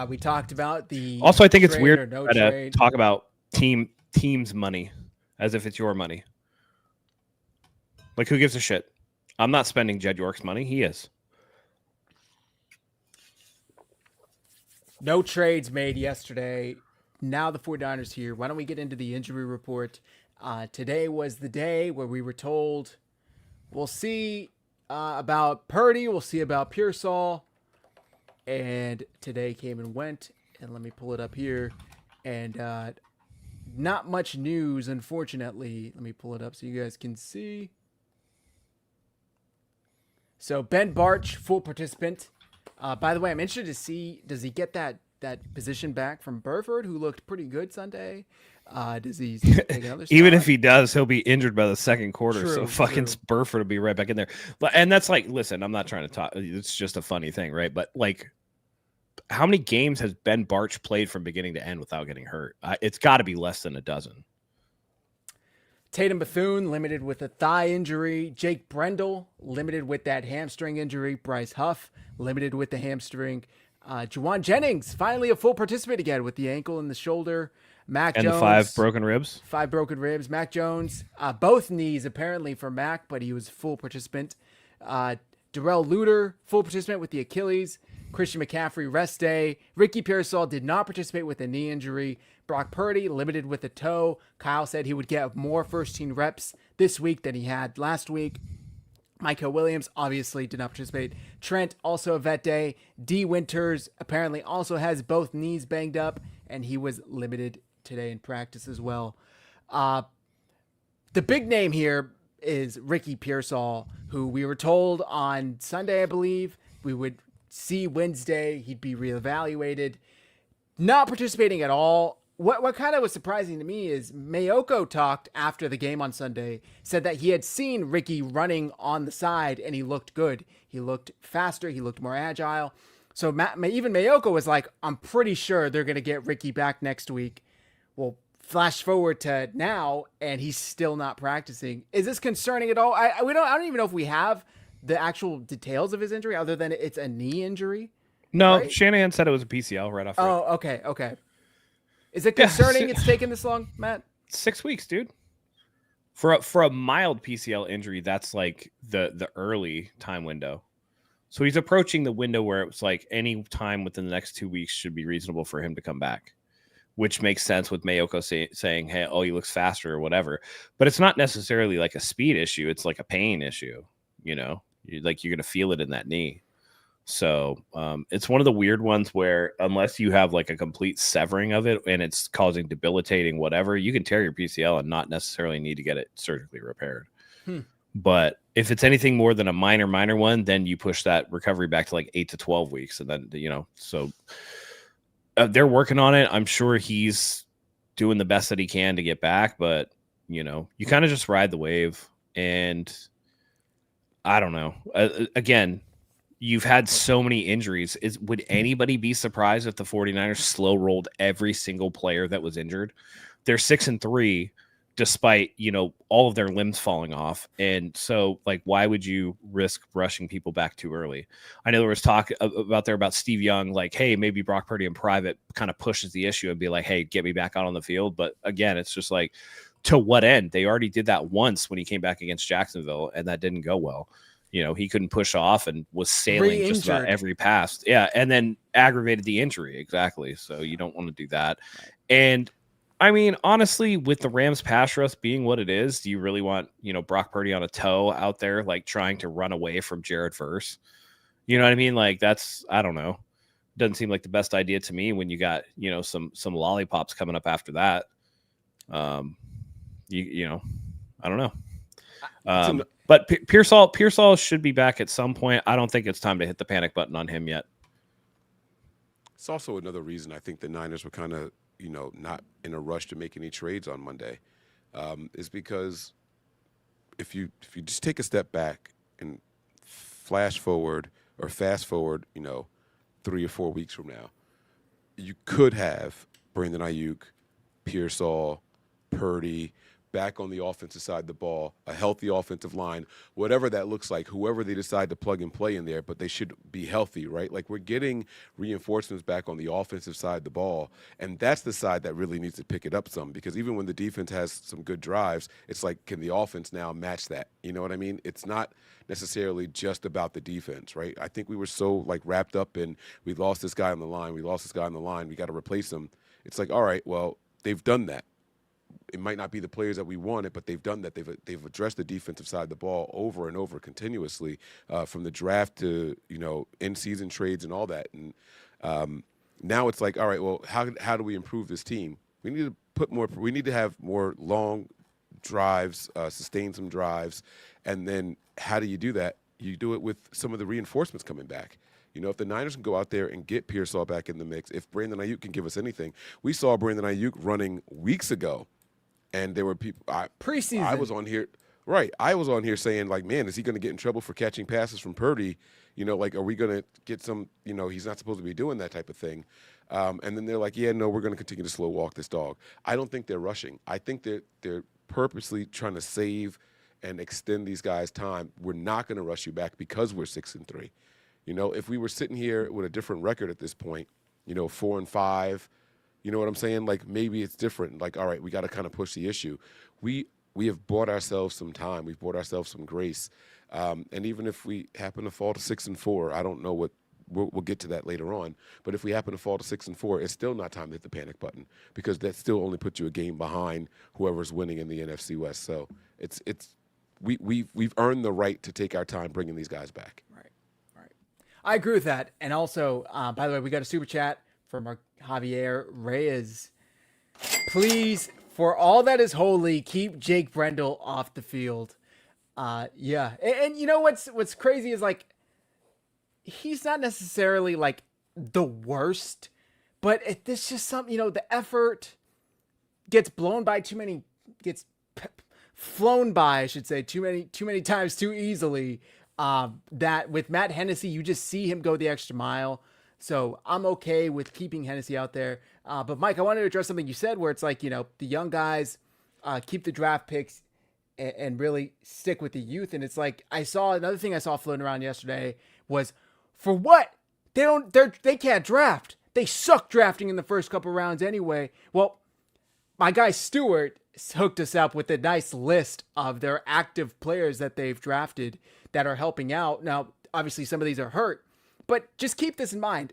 We talked about the also, I think it's weird to talk about team's money as if it's your money. Like, who gives a shit? I'm not spending Jed York's money. He is. No trades made yesterday. Now the 49ers here. Why don't we get into the injury report? Today was the day where we were told we'll see about Purdy. We'll see about Pearsall. And today came and went. And let me pull it up here. And not much news, unfortunately. Let me pull it up so you guys can see. So Ben Barch, full participant. By the way, I'm interested to see, does he get that position back from Burford, who looked pretty good Sunday? Does he take another spot? Even if he does, he'll be injured by the second quarter. True, so fucking Burford will be right back in there. And that's like, listen, I'm not trying to talk. It's just a funny thing, right? But like, how many games has Ben Barch played from beginning to end without getting hurt? It's got to be less than a dozen. Tatum Bethune, limited with a thigh injury. Jake Brendel, limited with that hamstring injury. Bryce Huff, limited with the hamstring. Juwan Jennings, finally a full participant again with the ankle and the shoulder. Mac Jones. And the 5 broken ribs. 5 broken ribs. Mac Jones, both knees apparently for Mac, but he was full participant. Darrell Luter, full participant with the Achilles. Christian McCaffrey, rest day. Ricky Pearsall did not participate with a knee injury. Brock Purdy, limited with a toe. Kyle said he would get more first-team reps this week than he had last week. Micah Williams obviously did not participate. Trent, also a vet day. D. Winters apparently also has both knees banged up, and he was limited today in practice as well. the big name here is Ricky Pearsall, who we were told on Sunday, I believe, we would see Wednesday. He'd be reevaluated. Not participating at all. What kind of was surprising to me is Mayoko talked after the game on Sunday, said that he had seen Ricky running on the side and he looked good. He looked faster. He looked more agile. So even Mayoko was like, I'm pretty sure they're going to get Ricky back next week. Well, flash forward to now and he's still not practicing. Is this concerning at all? I don't even know if we have the actual details of his injury other than it's a knee injury. No, right? Shanahan said it was a PCL right off. Oh, okay. Is it concerning it's taken this long, Matt? 6 weeks, dude. For a mild PCL injury, that's like the early time window. So he's approaching the window where it's like any time within the next 2 weeks should be reasonable for him to come back, which makes sense with Mayoko saying, hey, he looks faster or whatever. But it's not necessarily like a speed issue. It's like a pain issue, you're going to feel it in that knee. So it's one of the weird ones where unless you have like a complete severing of it and it's causing debilitating whatever, you can tear your PCL and not necessarily need to get it surgically repaired. But if it's anything more than a minor one, then you push that recovery back to like 8 to 12 weeks. And then, so they're working on it. I'm sure he's doing the best that he can to get back, but you kind of just ride the wave. And I don't know. Again, you've had so many injuries. Would anybody be surprised if the 49ers slow rolled every single player that was injured? They're 6-3 despite, all of their limbs falling off. And so like, why would you risk rushing people back too early? I know there was talk about Steve Young, like, hey, maybe Brock Purdy in private kind of pushes the issue and be like, hey, get me back out on the field. But again, it's just like, to what end? They already did that once when he came back against Jacksonville and that didn't go well. He couldn't push off and was sailing just about every pass. Yeah. And then aggravated the injury. Exactly. So you don't want to do that. And I mean, honestly, with the Rams pass rush being what it is, do you really want, Brock Purdy on a toe out there, like trying to run away from Jared Verse? You know what I mean? Like I don't know. Doesn't seem like the best idea to me when you got, some lollipops coming up after that. I don't know. But Pearsall should be back at some point. I don't think it's time to hit the panic button on him yet. It's also another reason I think the Niners were kind of, not in a rush to make any trades on Monday, is because if you just take a step back and fast forward, 3 or 4 weeks from now, you could have Brandon Ayuk, Pearsall, Purdy back on the offensive side of the ball, a healthy offensive line, whatever that looks like, whoever they decide to plug and play in there, but they should be healthy, right? Like we're getting reinforcements back on the offensive side of the ball, and that's the side that really needs to pick it up some, because even when the defense has some good drives, it's like, can the offense now match that? You know what I mean? It's not necessarily just about the defense, right? I think we were so like wrapped up in we lost this guy on the line, we got to replace him. It's like, all right, well, they've done that. It might not be the players that we wanted, but they've done that. They've addressed the defensive side of the ball over and over continuously, from the draft to in-season trades and all that. And now it's like, all right, well, how do we improve this team? We need to put more. We need to have more long drives, sustain some drives, and then how do you do that? You do it with some of the reinforcements coming back. If the Niners can go out there and get Pearsall back in the mix, if Brandon Ayuk can give us anything, we saw Brandon Ayuk running weeks ago. And there were people preseason. I was on here, right? I was on here saying, like, man, is he going to get in trouble for catching passes from Purdy? Are we going to get some? He's not supposed to be doing that type of thing. And then they're like, yeah, no, we're going to continue to slow walk this dog. I don't think they're rushing. I think they're purposely trying to save and extend these guys' time. We're not going to rush you back because we're 6-3. If we were sitting here with a different record at this point, 4-5. You know what I'm saying? Like maybe it's different. Like, all right, we got to kind of push the issue. We have bought ourselves some time. We've bought ourselves some grace. And even if we happen to fall to 6-4, I don't know what we'll get to that later on. But if we happen to fall to 6-4, it's still not time to hit the panic button because that still only puts you a game behind whoever's winning in the NFC West. So we've earned the right to take our time bringing these guys back. Right. I agree with that. And also, by the way, we got a super chat from our Javier Reyes. Please For all that is holy, keep Jake Brendel off the field. Yeah. And you know what's crazy is like he's not necessarily like the worst, but this just something, the effort gets blown by flown by, I should say, too many times too easily. That with Matt Hennessy, you just see him go the extra mile. So I'm okay with keeping Hennessy out there. But Mike, I wanted to address something you said where it's like, the young guys keep the draft picks and really stick with the youth. And it's like, another thing I saw floating around yesterday was, for what? They can't draft. They suck drafting in the first couple rounds anyway. Well, my guy Stewart hooked us up with a nice list of their active players that they've drafted that are helping out. Now, obviously some of these are hurt, but just keep this in mind.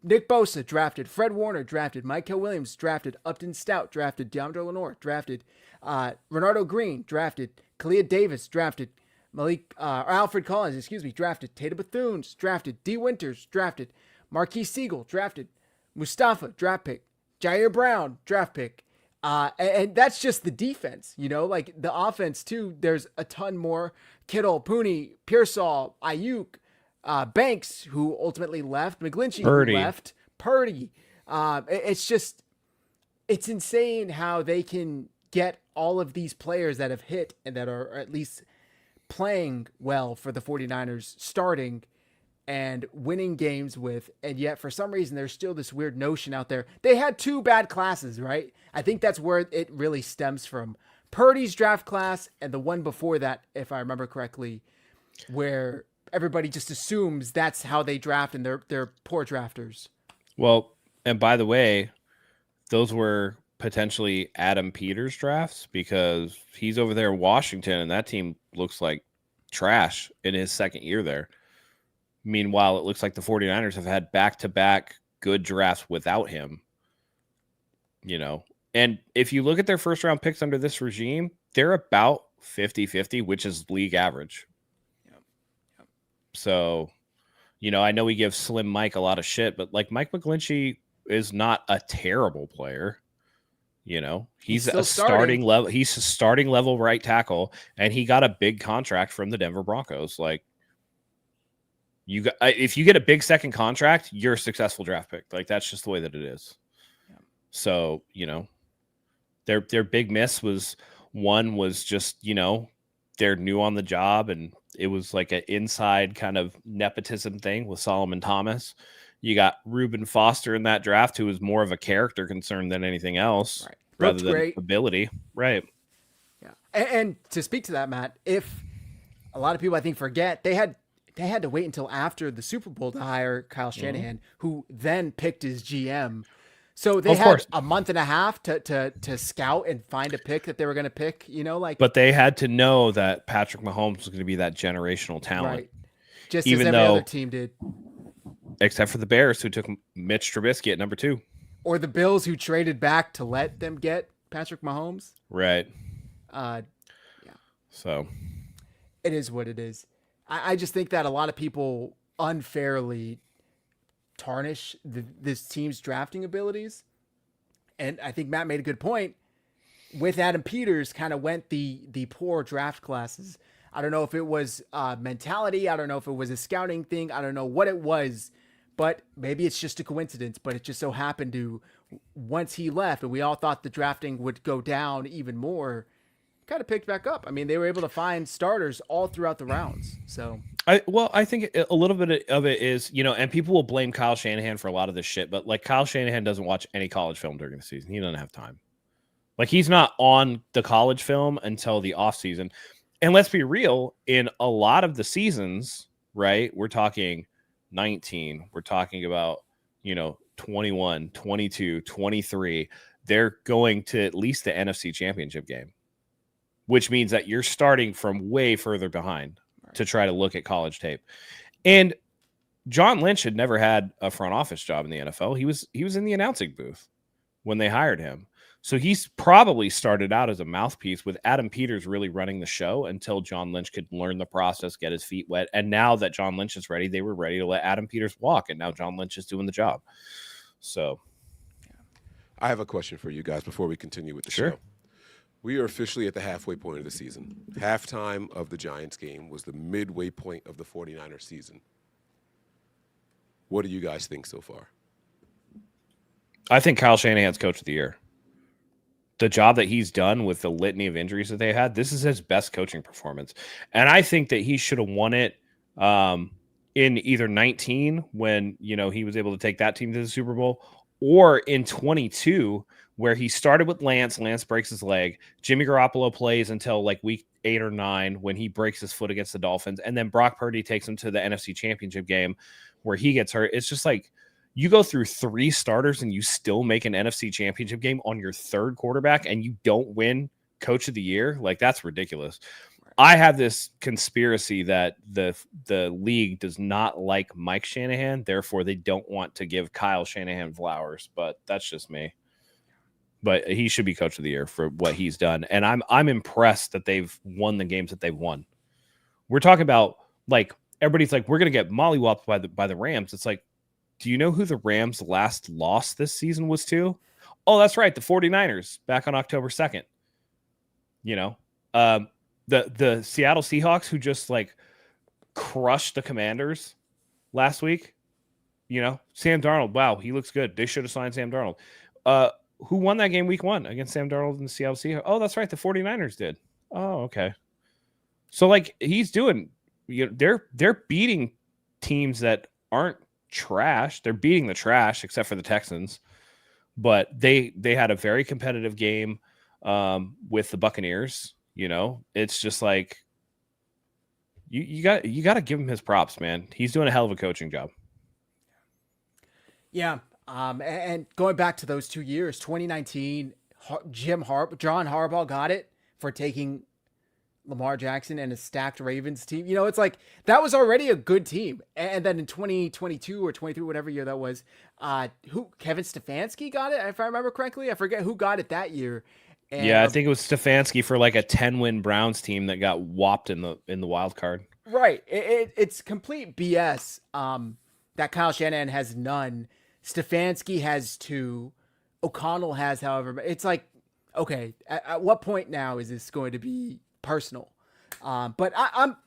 Nick Bosa drafted, Fred Warner drafted, Michael Williams drafted, Upton Stout drafted, DeAndre Lenore drafted, Renardo Green drafted, Kalia Davis drafted, Alfred Collins, drafted, Tatum Bethune drafted, D. Winters drafted, Marquise Siegel drafted, Mustafa draft pick, Jair Brown draft pick. And that's just the defense, like the offense too. There's a ton more. Kittle, Pooney, Pearsall, Ayuk, Banks, who ultimately left, McGlinchey, who left, Purdy. It's insane how they can get all of these players that have hit and that are at least playing well for the 49ers starting and winning games with, and yet for some reason there's still this weird notion out there. They had 2 bad classes, right? I think that's where it really stems from. Purdy's draft class and the one before that, if I remember correctly, where everybody just assumes that's how they draft and they're poor drafters. Well, and by the way, those were potentially Adam Peters drafts because he's over there in Washington and that team looks like trash in his second year there. Meanwhile, it looks like the 49ers have had back-to-back good drafts without him. And if you look at their first-round picks under this regime, they're about 50-50, which is league average. Yep. So, I know we give Slim Mike a lot of shit, but like Mike McGlinchey is not a terrible player. He's a starting level. He's a starting level right tackle, and he got a big contract from the Denver Broncos. Like, if you get a big second contract, you're a successful draft pick. Like, that's just the way that it is. Yeah. So, their big miss was just, they're new on the job, and it was like an inside kind of nepotism thing with Solomon Thomas. You got Reuben Foster in that draft, who was more of a character concern than anything else, right, rather than ability. Right. Yeah. And to speak to that, Matt, if a lot of people I think forget, they had to wait until after the Super Bowl to hire Kyle Shanahan, who then picked his GM. So they had a month and a half to scout and find a pick that they were going to pick, But they had to know that Patrick Mahomes was going to be that generational talent. Right. Just as every other team did. Except for the Bears, who took Mitch Trubisky at number 2. Or the Bills, who traded back to let them get Patrick Mahomes. Right. Yeah. So. It is what it is. I just think that a lot of people unfairly tarnish this team's drafting abilities. And I think Matt made a good point. With Adam Peters, kind of went the poor draft classes. I don't know if it was mentality. I don't know if it was a scouting thing. I don't know what it was. But maybe it's just a coincidence. But it just so happened to, once he left, and we all thought the drafting would go down even more, kind of picked back up. I mean, they were able to find starters all throughout the rounds. So, I think a little bit of it is, and people will blame Kyle Shanahan for a lot of this shit, but like Kyle Shanahan doesn't watch any college film during the season. He doesn't have time. Like, he's not on the college film until the off season. And let's be real, in a lot of the seasons, right? We're talking 19, we're talking about, 21, 22, 23. They're going to at least the NFC Championship game, which means that you're starting from way further behind to try to look at college tape. And John Lynch had never had a front office job in the NFL. He was in the announcing booth when they hired him. So he's probably started out as a mouthpiece with Adam Peters really running the show until John Lynch could learn the process, get his feet wet. And now that John Lynch is ready, they were ready to let Adam Peters walk. And now John Lynch is doing the job. So I have a question for you guys before we continue with the show. We are officially at the halfway point of the season. Halftime of the Giants game was the midway point of the 49ers season. What do you guys think so far? I think Kyle Shanahan's coach of the year. The job that he's done with the litany of injuries that they had, this is his best coaching performance. And I think that he should have won it in either 19 when, he was able to take that team to the Super Bowl, or in 22 where he started with Lance. Lance breaks his leg. Jimmy Garoppolo plays until like week 8 or 9 when he breaks his foot against the Dolphins. And then Brock Purdy takes him to the NFC Championship game where he gets hurt. It's just like you go through 3 starters and you still make an NFC Championship game on your 3rd quarterback and you don't win Coach of the Year. Like, that's ridiculous. I have this conspiracy that the league does not like Mike Shanahan. Therefore, they don't want to give Kyle Shanahan flowers, but that's just me. But he should be Coach of the Year for what he's done. And I'm impressed that they've won the games that they've won. We're talking about, like, everybody's like, we're going to get mollywopped by the Rams. It's like, do you know who the Rams' last loss this season was to? Oh, that's right, the 49ers back on October 2nd. The Seattle Seahawks, who just like crushed the Commanders last week. Sam Darnold, wow, he looks good. They should have signed Sam Darnold. Who won that game week 1 against Sam Darnold and the Seattle Seahawks? Oh, that's right, the 49ers did. Oh, okay. So, like, he's doing, they're beating teams that aren't trash. They're beating the trash, except for the Texans. But they had a very competitive game with the Buccaneers. It's just like you got to give him his props, man. He's doing a hell of a coaching job. Yeah. And going back to those 2 years, 2019, John Harbaugh got it for taking Lamar Jackson and a stacked Ravens team. It's like that was already a good team. And then in 2022 or 23, whatever year that was, Kevin Stefanski got it, if I remember correctly. I forget who got it that year. And, I think it was Stefanski for like a 10-win Browns team that got whopped in the wild card. Right. It's complete BS that Kyle Shanahan has none. Stefanski has 2. O'Connell has, however. It's like, okay, at what point now is this going to be personal? But I'm.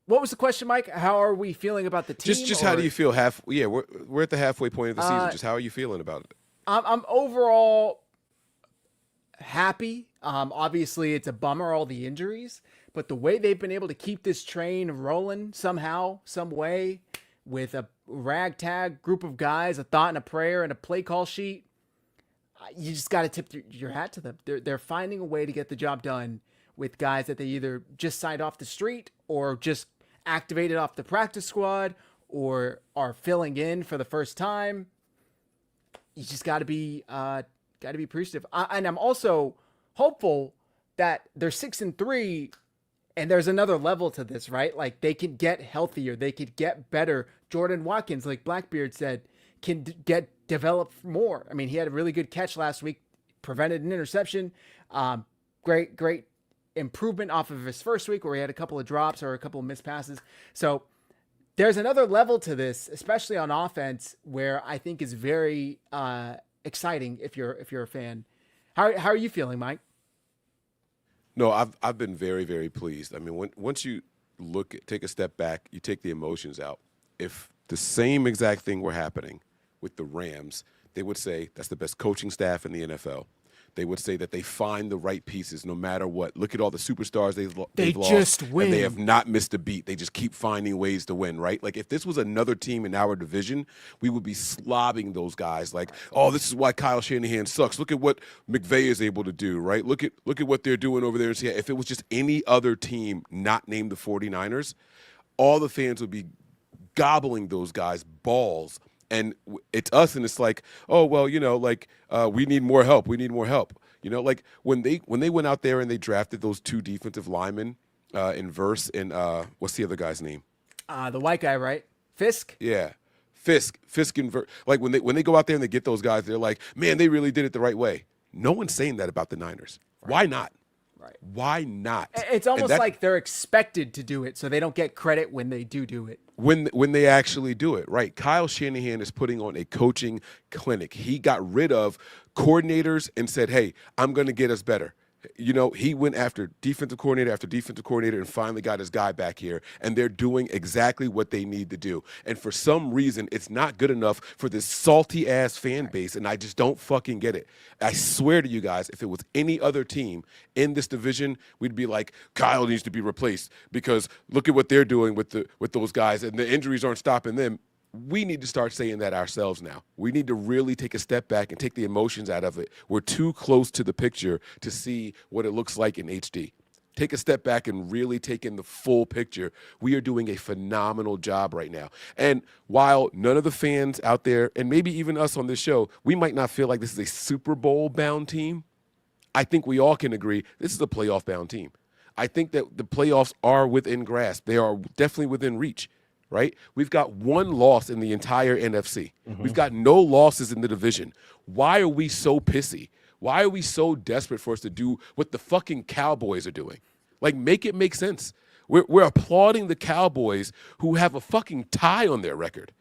What was the question, Mike? How are we feeling about the team? Just how do you feel? We're at the halfway point of the season. Just how are you feeling about it? I'm overall happy. Obviously, it's a bummer, all the injuries, but the way they've been able to keep this train rolling somehow, some way, with a ragtag group of guys, a thought and a prayer and a play call sheet, you just got to tip your hat to them. They're finding a way to get the job done with guys that they either just signed off the street or just activated off the practice squad or are filling in for the first time. You just got to be appreciative. And I'm also hopeful that they're 6-3 and there's another level to this, right? Like they could get healthier. They could get better. Jordan Watkins, like Blackbeard said, can develop more. I mean, he had a really good catch last week, prevented an interception. Great improvement off of his first week where he had a couple of drops or a couple of missed passes. So there's another level to this, especially on offense, where I think is very exciting if you're a fan. How are you feeling, Mike? No, I've been very, very pleased. I mean, once you take a step back, you take the emotions out. If the same exact thing were happening with the Rams, they would say that's the best coaching staff in the NFL. They would say that they find the right pieces no matter what. Look at all the superstars they've lost. Just win. And they have not missed a beat. They just keep finding ways to win, right? Like if this was another team in our division, we would be slobbing those guys like, oh, this is why Kyle Shanahan sucks. Look at what McVay is able to do, right? Look at what they're doing over there in Seattle. If it was just any other team not named the 49ers, all the fans would be gobbling those guys balls. And it's us, and it's like, oh, well, we need more help. We need more help. Like when they went out there and they drafted those 2 defensive linemen in Verse and what's the other guy's name? The white guy, right? Fisk? Yeah. Fisk and Verse. Like when they go out there and they get those guys, they're like, man, they really did it the right way. No one's saying that about the Niners. Right. Why not? Right. Why not? It's almost like they're expected to do it, so they don't get credit when they do it. When they actually do it, right? Kyle Shanahan is putting on a coaching clinic. He got rid of coordinators and said, hey, I'm going to get us better. You know, he went after defensive coordinator after defensive coordinator and finally got his guy back here, and they're doing exactly what they need to do. And for some reason, it's not good enough for this salty-ass fan base, and I just don't fucking get it. I swear to you guys, if it was any other team in this division, we'd be like, Kyle needs to be replaced because look at what they're doing with those guys, and the injuries aren't stopping them. We need to start saying that ourselves now. We need to really take a step back and take the emotions out of it. We're too close to the picture to see what it looks like in HD. Take a step back and really take in the full picture. We are doing a phenomenal job right now. And while none of the fans out there, and maybe even us on this show, we might not feel like this is a Super Bowl-bound team, I think we all can agree this is a playoff-bound team. I think that the playoffs are within grasp. They are definitely within reach. Right? We've got one loss in the entire NFC. Mm-hmm. We've got no losses in the division. Why are we so pissy? Why are we so desperate for us to do what the fucking Cowboys are doing? Like, make it make sense. We're applauding the Cowboys who have a fucking tie on their record.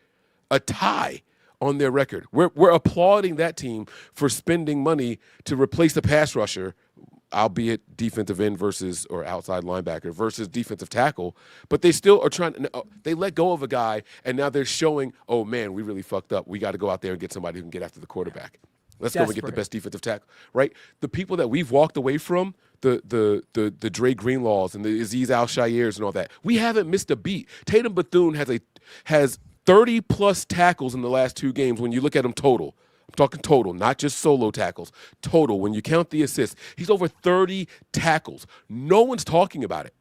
A tie on their record. We're applauding that team for spending money to replace the pass rusher, albeit defensive end versus or outside linebacker versus defensive tackle, but they still are trying. They let go of a guy, and now they're showing, oh man, we really fucked up. We got to go out there and get somebody who can get after the quarterback. Let's go and get the best defensive tackle, right? The people that we've walked away from, the Dre Greenlaws and the Azeez Al-Shairs and all that, we haven't missed a beat. Tatum Bethune has 30 plus tackles in the last 2 games when you look at him total. I'm talking total, not just solo tackles. Total, when you count the assists, he's over 30 tackles. No one's talking about it.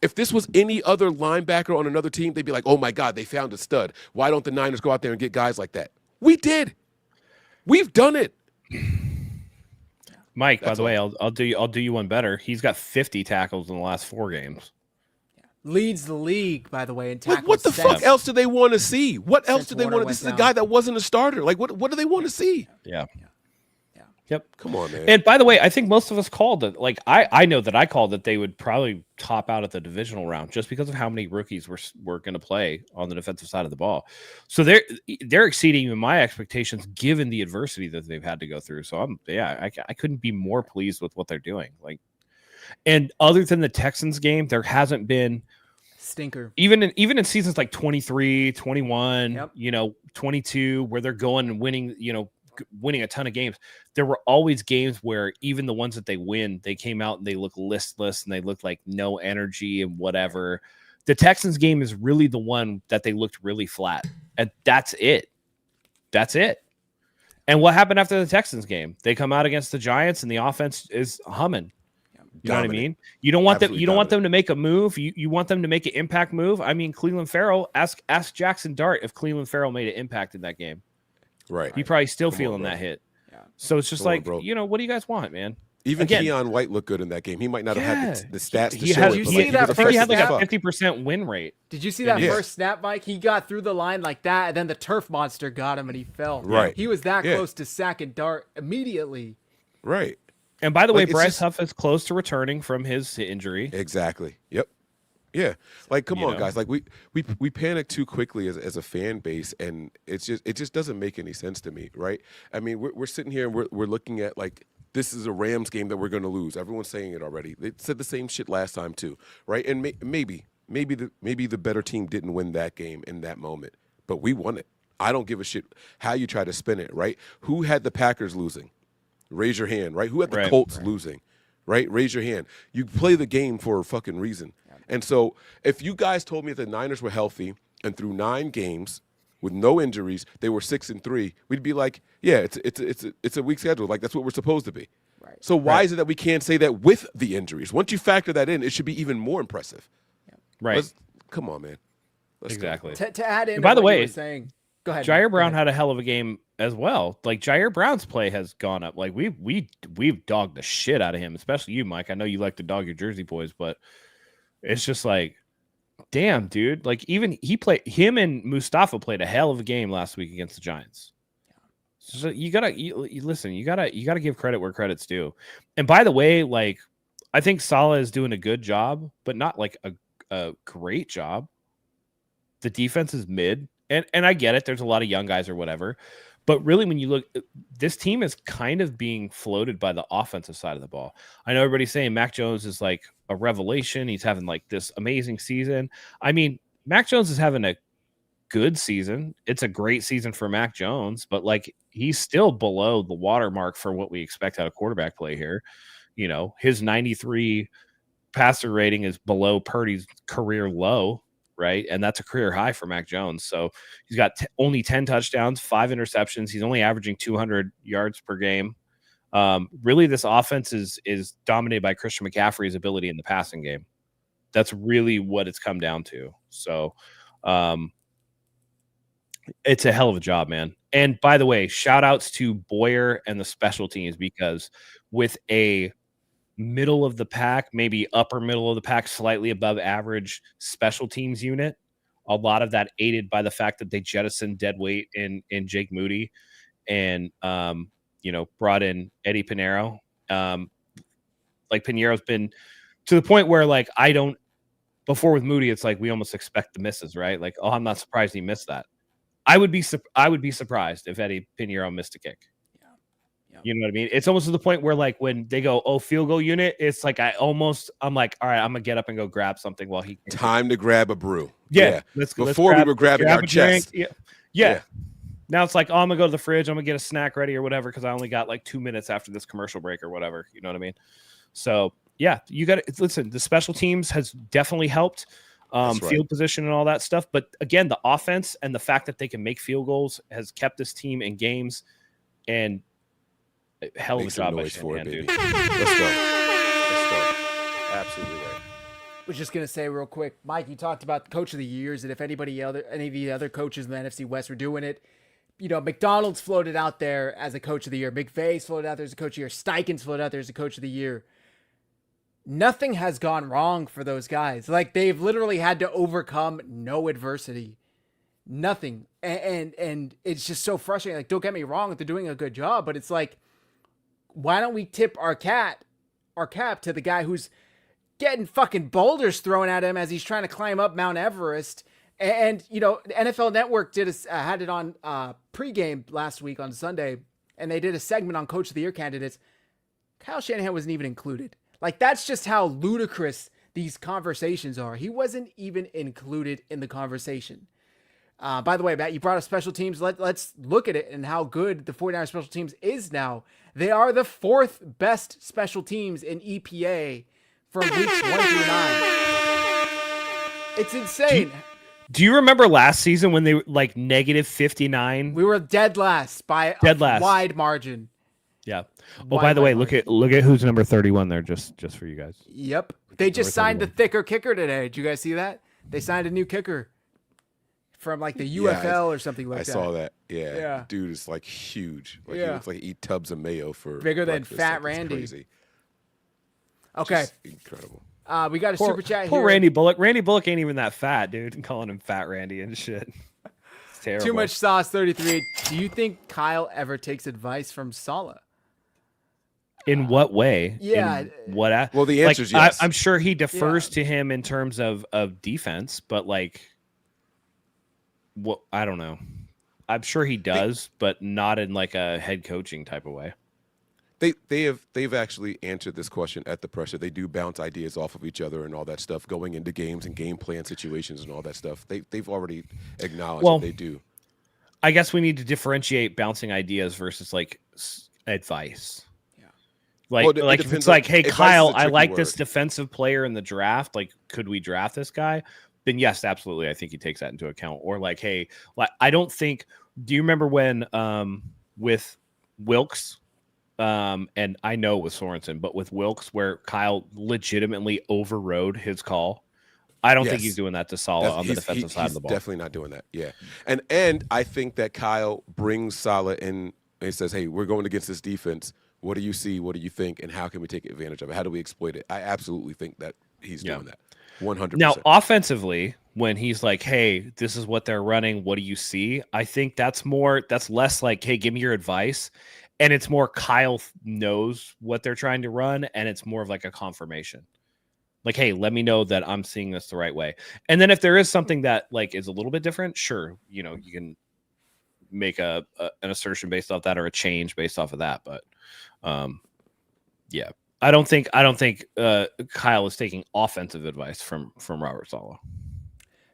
If this was any other linebacker on another team, they'd be like, oh, my God, they found a stud. Why don't the Niners go out there and get guys like that? We did. We've done it. Mike, by the way, I'll do you one better. He's got 50 tackles in the last 4 games. Leads the league, by the way, in tackles. What the fuck else do they want to see? What else do they want to? This is a guy that wasn't a starter. Like, what do they want to see? Yeah. Yep. Come on, man. And by the way, I think most of us called it. Like, I know that I called that they would probably top out at the divisional round just because of how many rookies were going to play on the defensive side of the ball. So they're exceeding even my expectations given the adversity that they've had to go through. So I couldn't be more pleased with what they're doing. Like, and other than the Texans game, there hasn't been stinker. Even in seasons like 23, 21, 22, where they're going and winning a ton of games. There were always games where even the ones that they win, they came out and they look listless and they look like no energy and whatever. The Texans game is really the one that they looked really flat. And that's it. And what happened after the Texans game? They come out against the Giants and the offense is humming. You know what I mean? You don't want them. You don't want them to make a move. You want them to make an impact move. I mean, Cleveland Farrell. Ask Jackson Dart if Cleveland Farrell made an impact in that game. Right. He probably still feeling that hit. Yeah. So it's just what do you guys want, man? Even Keon White looked good in that game. He might not have had the stats to show it. He had like a 50% win rate. Did you see that first snap, Mike? He got through the line like that, and then the turf monster got him, and he fell. Right. He was that close to sacking Dart immediately. Right. And by the way, Bryce Huff is close to returning from his injury. Exactly. Yep. Yeah. Like, come on, guys. Like, we panic too quickly as a fan base, and it just doesn't make any sense to me, right? I mean, we're sitting here and we're looking at like this is a Rams game that we're going to lose. Everyone's saying it already. They said the same shit last time too, right? And maybe the better team didn't win that game in that moment, but we won it. I don't give a shit how you try to spin it, right? Who had the Packers losing? Raise your hand, right? Who had the Colts losing, right? Raise your hand. You play the game for a fucking reason. And so if you guys told me that the Niners were healthy and through 9 games with no injuries, they were 6-3, we'd be like, yeah, it's a weak schedule. Like, that's what we're supposed to be. Right. So why is it that we can't say that with the injuries? Once you factor that in, it should be even more impressive. Yeah. Right. Come on, man. Exactly. To add in, by the way, you were saying, go ahead. Jair Brown had a hell of a game as well. Like, Jair Brown's play has gone up. Like, we've dogged the shit out of him, especially you, Mike. I know you like to dog your Jersey boys, but it's just like, damn, dude. Like, even him and Mustafa played a hell of a game last week against the Giants. So you gotta give credit where credit's due. And by the way, like, I think Saleh is doing a good job, but not like a great job. The defense is mid, and I get it. There's a lot of young guys or whatever, But really, when you look, this team is kind of being floated by the offensive side of the ball. I know everybody's saying Mac Jones is like a revelation. He's having like this amazing season. I mean, Mac Jones is having a good season. It's a great season for Mac Jones, but like he's still below the watermark for what we expect out of quarterback play here. You know, his 93 passer rating is below Purdy's career low, right? And that's a career high for Mac Jones. So he's got only 10 touchdowns, 5 interceptions. He's only averaging 200 yards per game. Really, this offense is dominated by Christian McCaffrey's ability in the passing game. That's really what it's come down to. So it's a hell of a job, man. And by the way, shout outs to Boyer and the special teams, because with a middle of the pack, maybe upper middle of the pack, slightly above average special teams unit, a lot of that aided by the fact that they jettisoned dead weight in Jake Moody and brought in Eddie Pinheiro. Like Pinheiro's been to the point where like before with Moody, it's like we almost expect the misses, right? Like, oh, I'm not surprised he missed that. I would be surprised if Eddie Pinheiro missed a kick. You know what I mean? It's almost to the point where like when they go, oh, field goal unit, it's like I'm like, all right, I'm gonna get up and go grab something while he time to grab a brew. Yeah. Before we were grabbing our chest. Yeah. Now it's like, oh, I'm gonna go to the fridge, I'm gonna get a snack ready or whatever, because I only got like 2 minutes after this commercial break or whatever. You know what I mean? So yeah, you got to listen. The special teams has definitely helped. Field position and all that stuff. But again, the offense and the fact that they can make field goals has kept this team in games, and hell of a job by Shanahan, dude. Let's go. Absolutely right. I was just going to say real quick, Mike, you talked about the coach of the years, and if any of the other coaches in the NFC West were doing it, McDonald's floated out there as a coach of the year. McVay's floated out there as a coach of the year. Steichen's floated out there as a coach of the year. Nothing has gone wrong for those guys. Like, they've literally had to overcome no adversity. Nothing. And it's just so frustrating. Like, don't get me wrong, they're doing a good job, but it's like, why don't we tip our cap to the guy who's getting fucking boulders thrown at him as he's trying to climb up Mount Everest? And the NFL Network had it on pregame last week on Sunday, and they did a segment on Coach of the Year candidates. Kyle Shanahan wasn't even included. Like, that's just how ludicrous these conversations are. He wasn't even included in the conversation. By the way, Matt, you brought up special teams. Let's look at it and how good the 49ers special teams is now. They are the 4th best special teams in EPA from weeks 1 through 9. It's insane. Do you remember last season when they were like negative 59? We were dead last by a wide margin. Yeah. Oh, by the way, look at who's number 31 there, just for you guys. Yep. They just signed a thicker kicker today. Did you guys see that? They signed a new kicker from like the UFL or something like that. I saw that. Yeah. Dude is like huge. Like he looks like he eat tubs of mayo for bigger breakfast. than Fat Like, Randy. crazy. Okay. Just incredible. We got a super chat here. Poor Randy Bullock. Randy Bullock ain't even that fat, dude. I'm calling him Fat Randy and shit. It's terrible. Too much sauce 33. Do you think Kyle ever takes advice from Saleh? In what way? Yeah. Well, the answer is yes. I'm sure he defers to him in terms of defense, but like, what? I don't know. I'm sure he does, but not in like a head coaching type of way. They've actually answered this question at the pressure. They do bounce ideas off of each other and all that stuff, going into games and game plan situations and all that stuff. They've already acknowledged that they do. I guess we need to differentiate bouncing ideas versus like advice. Like if it's like, hey, Kyle, I like this defensive player in the draft. Like, could we draft this guy? Then yes, absolutely. I think he takes that into account. Or like, hey, like, I don't think. Do you remember when with Wilkes, and I know with Sorensen, but with Wilkes, where Kyle legitimately overrode his call? I don't think he's doing that to Saleh on the defensive side of the ball. He's definitely not doing that. Yeah, and I think that Kyle brings Saleh in and says, hey, we're going against this defense. What do you see? What do you think? And how can we take advantage of it? How do we exploit it? I absolutely think that he's doing that. 100%. Now, offensively, when he's like, hey, this is what they're running. What do you see? I think that's less like, hey, give me your advice. And it's more Kyle knows what they're trying to run. And it's more of like a confirmation. Like, hey, let me know that I'm seeing this the right way. And then if there is something that like is a little bit different, sure, you can make an assertion based off that or a change based off of that. But yeah, I don't think Kyle is taking offensive advice from Robert Saleh.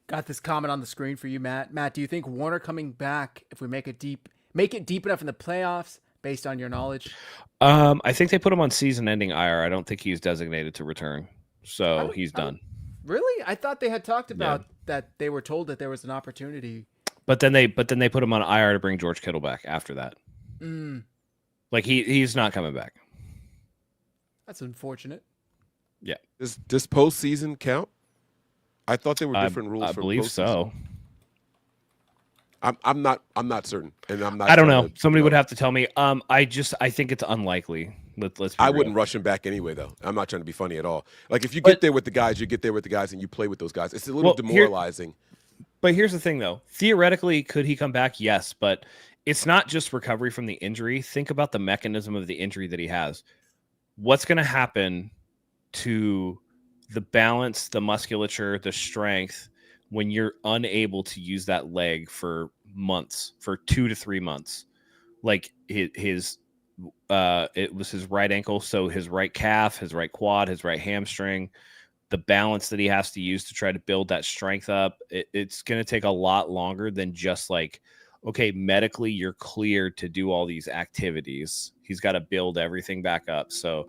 Got this comment on the screen for you, Matt. Matt, do you think Warner coming back, if we make it deep enough in the playoffs, based on your knowledge? I think they put him on season-ending IR. I don't think he's designated to return, so he's done. Really? I thought they had talked about that. They were told that there was an opportunity. But then they put him on IR to bring George Kittle back after that. Like he's not coming back. That's unfortunate. Yeah. Does postseason count? I thought there were different rules. I believe so. I'm not certain, and I'm not. I don't know. Somebody would have to tell me. I think it's unlikely. Let's. I wouldn't rush him back anyway, though. I'm not trying to be funny at all. Like if you get there with the guys, you get there with the guys, and you play with those guys. It's a little demoralizing. But here's the thing, though. Theoretically, could he come back? Yes, but it's not just recovery from the injury. Think about the mechanism of the injury that he has. What's going to happen to the balance, the musculature, the strength when you're unable to use that leg for months, for 2 to 3 months? Like it was his right ankle, so his right calf, his right quad, his right hamstring, the balance that he has to use to try to build that strength up. It's going to take a lot longer than just like, okay, medically you're cleared to do all these activities. He's got to build everything back up. So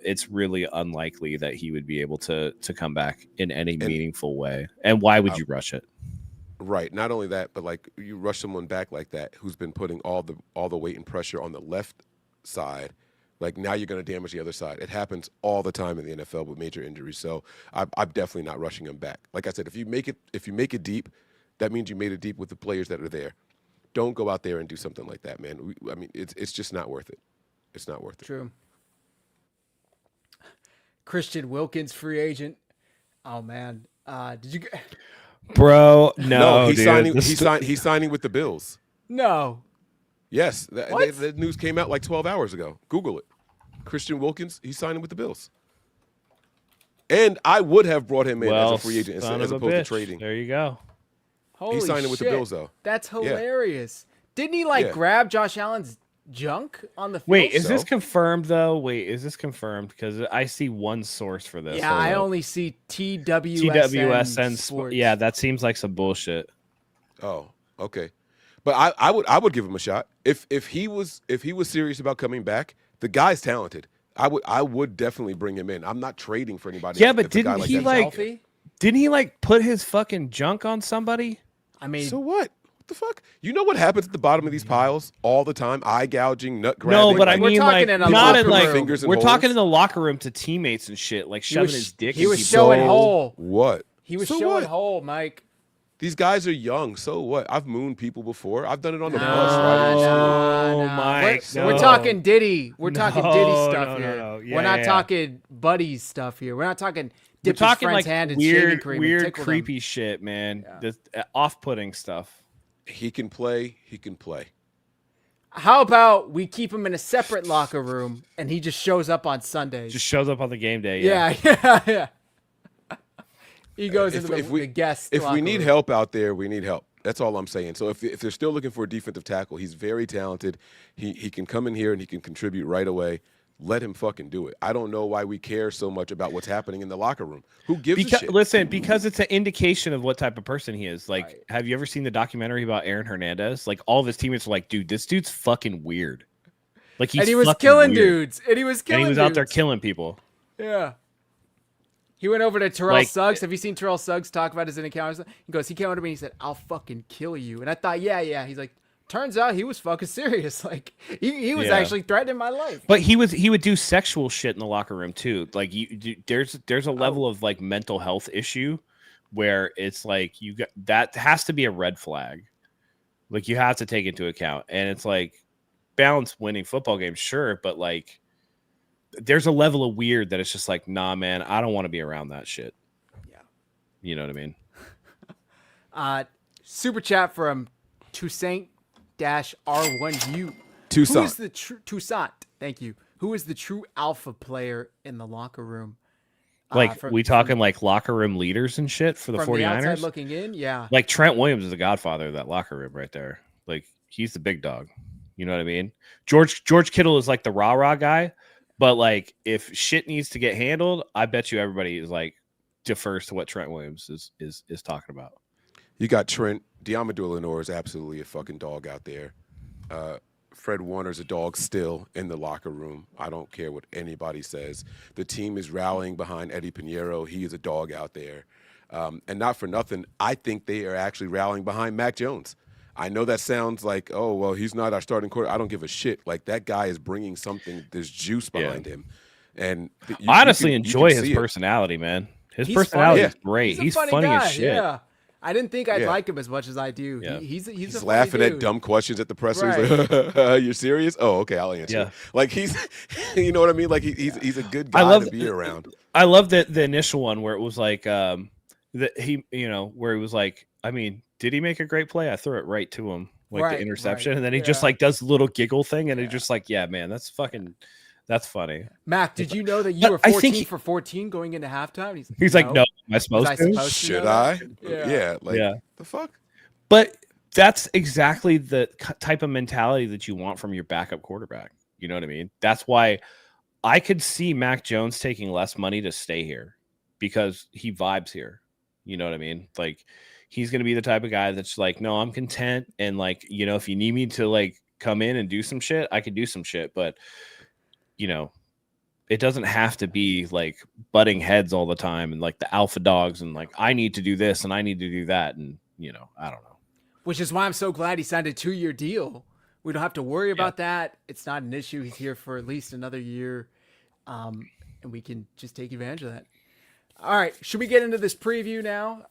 it's really unlikely that he would be able to come back in any meaningful way. And why would you rush it? Right. Not only that, but like you rush someone back like that who's been putting all the weight and pressure on the left side. Like now you're going to damage the other side. It happens all the time in the NFL with major injuries. So I'm definitely not rushing him back. Like I said, if you make it deep, that means you made it deep with the players that are there. Don't go out there and do something like that, man. I mean, it's just not worth it. It's not worth it. True. Christian Wilkins, free agent. Oh man, did you? Bro, no, he's signing with the Bills. No. Yes, the news came out like 12 hours ago. Google it. Christian Wilkins, he's signing with the Bills. And I would have brought him in as a free agent as opposed to trading. There you go. Holy he's signing with the Bills, though. That's hilarious. Yeah. Didn't he grab Josh Allen's junk on the field? Wait, is this confirmed, though? Because I see one source for this. Yeah, I only see TWSN Sports. Yeah, that seems like some bullshit. Oh, okay. But I would give him a shot. If he was serious about coming back, the guy's talented. I would definitely bring him in. I'm not trading for anybody. Yeah, but didn't he put his fucking junk on somebody? I mean, so what? What the fuck? You know what happens at the bottom of these piles all the time? Eye gouging, nut grabbing. No, but I mean, like, not in like fingers and we're holes. talking in the locker room to teammates and shit, like shoving his dick. He was showing hole. What? He was showing hole, Mike. These guys are young, so what? I've mooned people before. I've done it on the bus. No, Mike. We're talking Diddy. We're talking Diddy stuff here. No. Yeah, we're not talking buddies stuff here. We're not talking. We're talking like hand in weird, creepy shit, man. Yeah. The off-putting stuff. He can play. He can play. How about we keep him in a separate locker room and he just shows up on Sundays? Just shows up on the game day. Yeah. He goes into the guest. If we need help out there, we need help. That's all I'm saying. So if they're still looking for a defensive tackle, he's very talented. He can come in here and he can contribute right away. Let him fucking do it. I don't know why we care so much about what's happening in the locker room. Who gives a shit? Listen, because it's an indication of what type of person he is. Like, Have you ever seen the documentary about Aaron Hernandez? Like, all of his teammates were like, dude, this dude's fucking weird. Like, he was killing dudes. And he was out there killing people. Yeah. He went over to Terrell Suggs. Have you seen Terrell Suggs talk about his encounters? He goes, he came over to me and he said, I'll fucking kill you. And I thought, yeah. He's like, turns out he was fucking serious. Like he was actually threatening my life. But he would do sexual shit in the locker room too. Like there's a level of like mental health issue where it's like that has to be a red flag. Like you have to take into account. And it's like balance winning football games, sure, but like there's a level of weird that it's just like, nah, man, I don't want to be around that shit. Yeah. You know what I mean? Super chat from Toussaint-R1U. Toussaint. Who is the Toussaint? Thank you. Who is the true alpha player in the locker room? Like we talking like locker room leaders and shit for the 49ers? From the outside looking in, yeah. Like Trent Williams is the godfather of that locker room right there. Like He's the big dog. You know what I mean? George Kittle is like the rah-rah guy, but like if shit needs to get handled, I bet you everybody is like defers to what Trent Williams is talking about. You got Trent. Diamador Lenore is absolutely a fucking dog out there. Fred Warner's a dog still in the locker room. I don't care what anybody says. The team is rallying behind Eddie Pinheiro. He is a dog out there. And not for nothing, I think they are actually rallying behind Mac Jones. I know that sounds like, oh, well, he's not our starting quarterback. I don't give a shit. Like, that guy is bringing something. There's juice behind him. And I honestly enjoy his personality, man. His personality is great. He's funny as shit. Yeah. I didn't think I'd like him as much as I do. Yeah. He's laughing at dumb questions at the presser. Right. He's like, "You're serious? Oh, okay, I'll answer." Yeah. Like he's, you know what I mean? Like he's a good guy to be around. I love the initial one where it was like that he, where he was like, I mean, did he make a great play? I threw it right to him, like the interception, and then he just like does the little giggle thing, and he's just like, yeah, man, that's funny. Mac, did you know that you were 14 for 14 going into halftime? He's like, no, am I supposed to? Should I? Yeah. The fuck? But that's exactly the type of mentality that you want from your backup quarterback. You know what I mean? That's why I could see Mac Jones taking less money to stay here because he vibes here. You know what I mean? Like, he's going to be the type of guy that's like, no, I'm content. And like, if you need me to like come in and do some shit, I can do some shit. But it doesn't have to be like butting heads all the time and like the alpha dogs and like, I need to do this and I need to do that. And, I don't know. Which is why I'm so glad he signed a 2-year deal. We don't have to worry about that. It's not an issue. He's here for at least another year. And we can just take advantage of that. All right. Should we get into this preview now?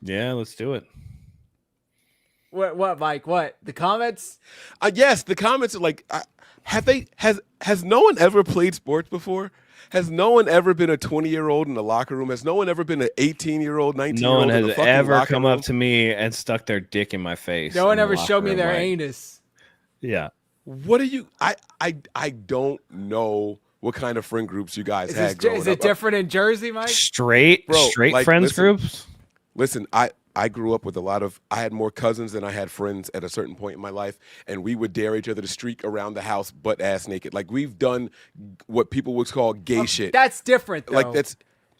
Yeah, let's do it. What, Mike? What? The comments? Yes, the comments are like, has no one ever played sports before? Has no one ever been a 20-year-old in the locker room? Has no one ever been an 18-year-old, 19-year-old? No one has ever come up to me and stuck their dick in my face. No one ever showed me their anus. Yeah. What are you? I don't know what kind of friend groups you guys had growing up. Is it different in Jersey, Mike? Straight friends groups? Listen, I grew up with I had more cousins than I had friends at a certain point in my life, and we would dare each other to streak around the house butt ass naked. Like, we've done what people would call gay shit. That's different, though. Like,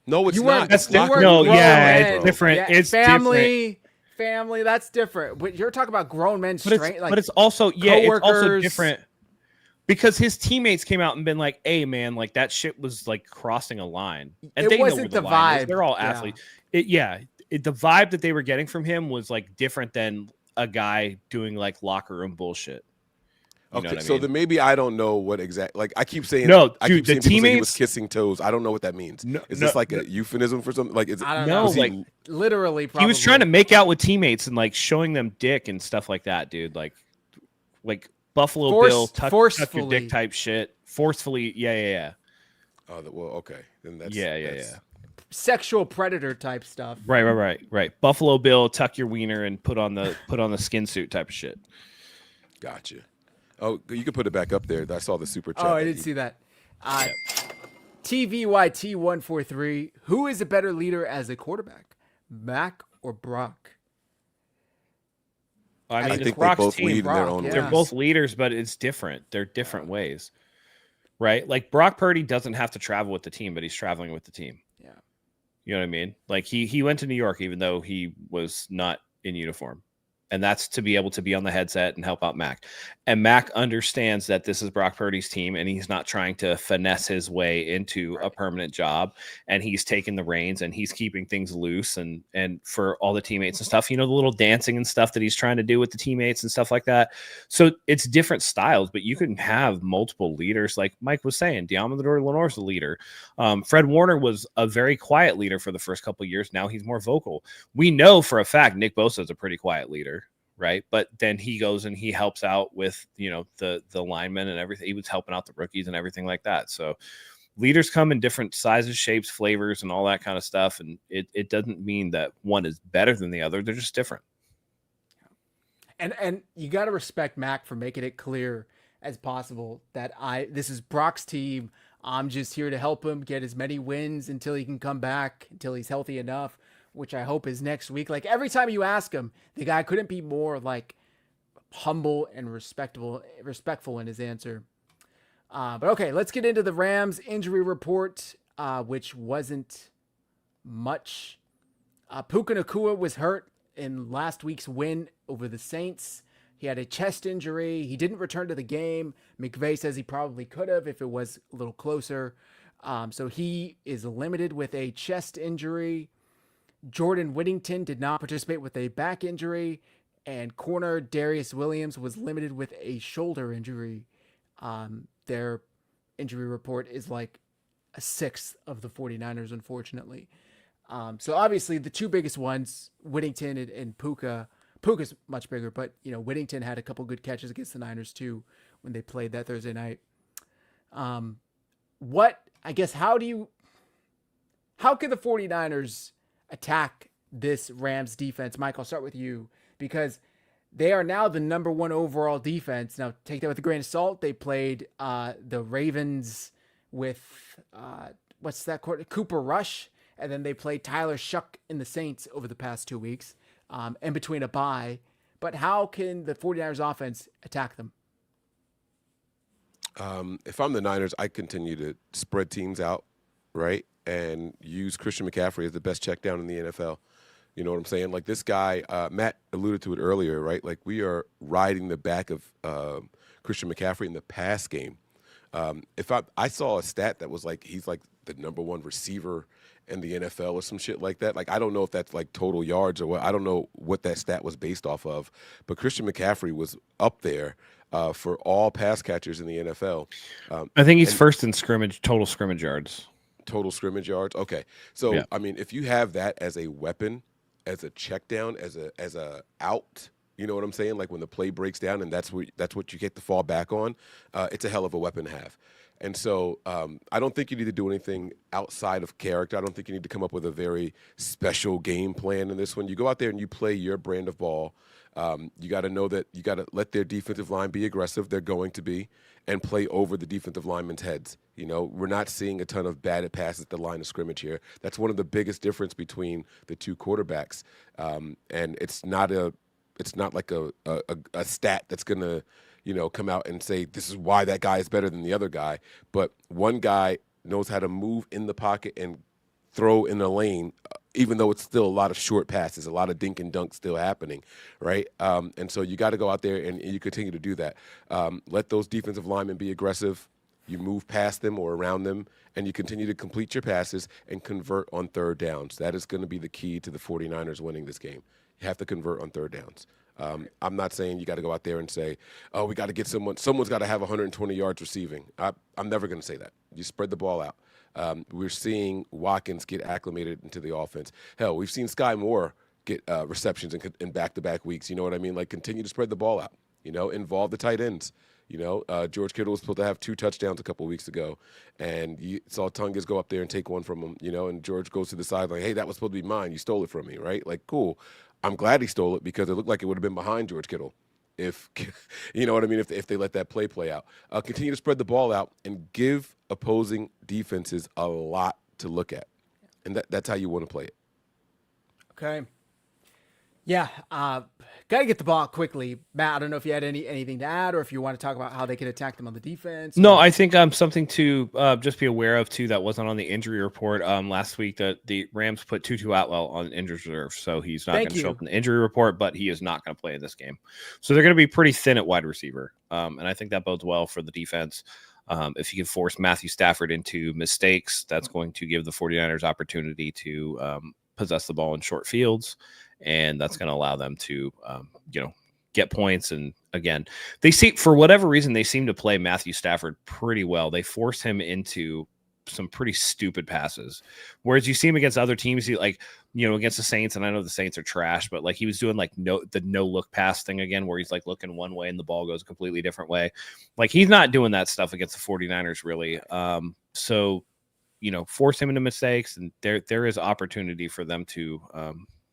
no, it's not. That's different. No, it's different. Yeah, it's family, that's different. But you're talking about grown men straight. But it's also, it's also different. Because his teammates came out and been like, hey, man, like, that shit was like crossing a line. And it they wasn't know the vibe. Is. They're all athletes. The vibe that they were getting from him was like different than a guy doing like locker room bullshit. You know what I mean? So then maybe I don't know what exactly. Like, I keep saying, I keep the saying teammates he was kissing toes. I don't know what that means. Is this like a euphemism for something? Like, is it? I don't know. Like, literally, probably. He was trying to make out with teammates and like showing them dick and stuff like that, dude. Like Buffalo Bill tuck your dick type shit. Forcefully, yeah. Oh, well, okay. Then that's yeah. Sexual predator type stuff. Right. Buffalo Bill, tuck your wiener and put on the skin suit type of shit. Gotcha. Oh, you can put it back up there. I saw the super chat. Oh, I didn't see that. TVYT143. Who is a better leader as a quarterback, Mac or Brock? I mean, think Brock's they both team. lead in their own ways. They're both leaders, but it's different. They're different ways, right? Like, Brock Purdy doesn't have to travel with the team, but he's traveling with the team. Yeah. You know what I mean? Like, he went to New York, even though he was not in uniform. And that's to be able to be on the headset and help out Mac. And Mac understands that this is Brock Purdy's team, and he's not trying to finesse his way into a permanent job. And he's taking the reins and he's keeping things loose. And for all the teammates and stuff, the little dancing and stuff that he's trying to do with the teammates and stuff like that. So it's different styles, but you can have multiple leaders. Like Mike was saying, Diamador Lenore's the leader. Fred Warner was a very quiet leader for the first couple of years. Now he's more vocal. We know for a fact Nick Bosa is a pretty quiet leader. Right. But then he goes and he helps out with, the linemen and everything. He was helping out the rookies and everything like that. So leaders come in different sizes, shapes, flavors, and all that kind of stuff. And it doesn't mean that one is better than the other. They're just different. And you got to respect Mac for making it clear as possible that this is Brock's team. I'm just here to help him get as many wins until he can come back, until he's healthy enough, which I hope is next week. Like, every time you ask him, the guy couldn't be more like humble and respectful in his answer. But okay, let's get into the Rams injury report, which wasn't much. Puka Nacua was hurt in last week's win over the Saints. He had a chest injury. He didn't return to the game. McVay says he probably could have if it was a little closer. So he is limited with a chest injury. Jordan Whittington did not participate with a back injury. And corner Darius Williams was limited with a shoulder injury. Their injury report is like a sixth of the 49ers, unfortunately. So obviously the two biggest ones, Whittington and Puka. Puka's much bigger, but Whittington had a couple good catches against the Niners too when they played that Thursday night. How could the 49ers attack this Rams defense? Mike, I'll start with you because they are now the number one overall defense. Now take that with a grain of salt. They played the Ravens with Cooper Rush. And then they played Tyler Shuck in the Saints over the past 2 weeks, in between a bye. But how can the 49ers offense attack them? If I'm the Niners, I continue to spread teams out, right? And use Christian McCaffrey as the best check down in the NFL. You know what I'm saying? Like this guy, Matt alluded to it earlier, right? Like we are riding the back of Christian McCaffrey in the pass game. If I saw a stat that was like he's like the number one receiver in the NFL or some shit like that. Like I don't know if that's like total yards or what. I don't know what that stat was based off of. But Christian McCaffrey was up there for all pass catchers in the NFL. I think he's first in total scrimmage yards. Total scrimmage yards. Okay, so yeah. I mean, if you have that as a weapon, as a check down, as a out. You know what I'm saying? Like when the play breaks down and that's what you get to fall back on, it's a hell of a weapon to have. And so I don't think you need to do anything outside of character. I don't think you need to come up with a very special game plan in this one. You go out there and you play your brand of ball. You got to know that you got to let their defensive line be aggressive. They're going to be, and play over the defensive linemen's heads. You know, we're not seeing a ton of batted passes at the line of scrimmage here. That's one of the biggest difference between the two quarterbacks. And it's not like a stat that's going to, come out and say this is why that guy is better than the other guy. But one guy knows how to move in the pocket and throw in the lane, even though it's still a lot of short passes, a lot of dink and dunk still happening, right? And so you got to go out there and you continue to do that. Let those defensive linemen be aggressive. You move past them or around them, and you continue to complete your passes and convert on third downs. That is going to be the key to the 49ers winning this game. You have to convert on third downs. I'm not saying you got to go out there and say, oh, we got to get someone's got to have 120 yards receiving. I'm never going to say that. You spread the ball out. We're seeing Watkins get acclimated into the offense. Hell, we've seen Sky Moore get receptions in back-to-back weeks. You know what I mean? Like, continue to spread the ball out. Involve the tight ends. George Kittle was supposed to have 2 touchdowns a couple of weeks ago, and you saw Tungus go up there and take one from him, and George goes to the side like, hey, that was supposed to be mine. You stole it from me, right? Like, cool. I'm glad he stole it because it looked like it would have been behind George Kittle if, you know what I mean, if they let that play out. Continue to spread the ball out and give opposing defenses a lot to look at. And that's how you want to play it. Okay. Yeah, got to get the ball quickly. Matt, I don't know if you had anything to add or if you want to talk about how they could attack them on the defense. No, I think something to just be aware of, too, that wasn't on the injury report last week, that the Rams put Tutu Atwell on injured reserve, so he's not going to show up in the injury report, but he is not going to play in this game. So they're going to be pretty thin at wide receiver, and I think that bodes well for the defense. If you can force Matthew Stafford into mistakes, that's going to give the 49ers opportunity to possess the ball in short fields, and that's going to allow them to, get points. And again, for whatever reason, they seem to play Matthew Stafford pretty well. They force him into some pretty stupid passes, whereas you see him against other teams, against the Saints, and I know the Saints are trash, but like he was doing the no look pass thing again, where he's like looking one way and the ball goes a completely different way. Like he's not doing that stuff against the 49ers really. So force him into mistakes, and there is opportunity for them to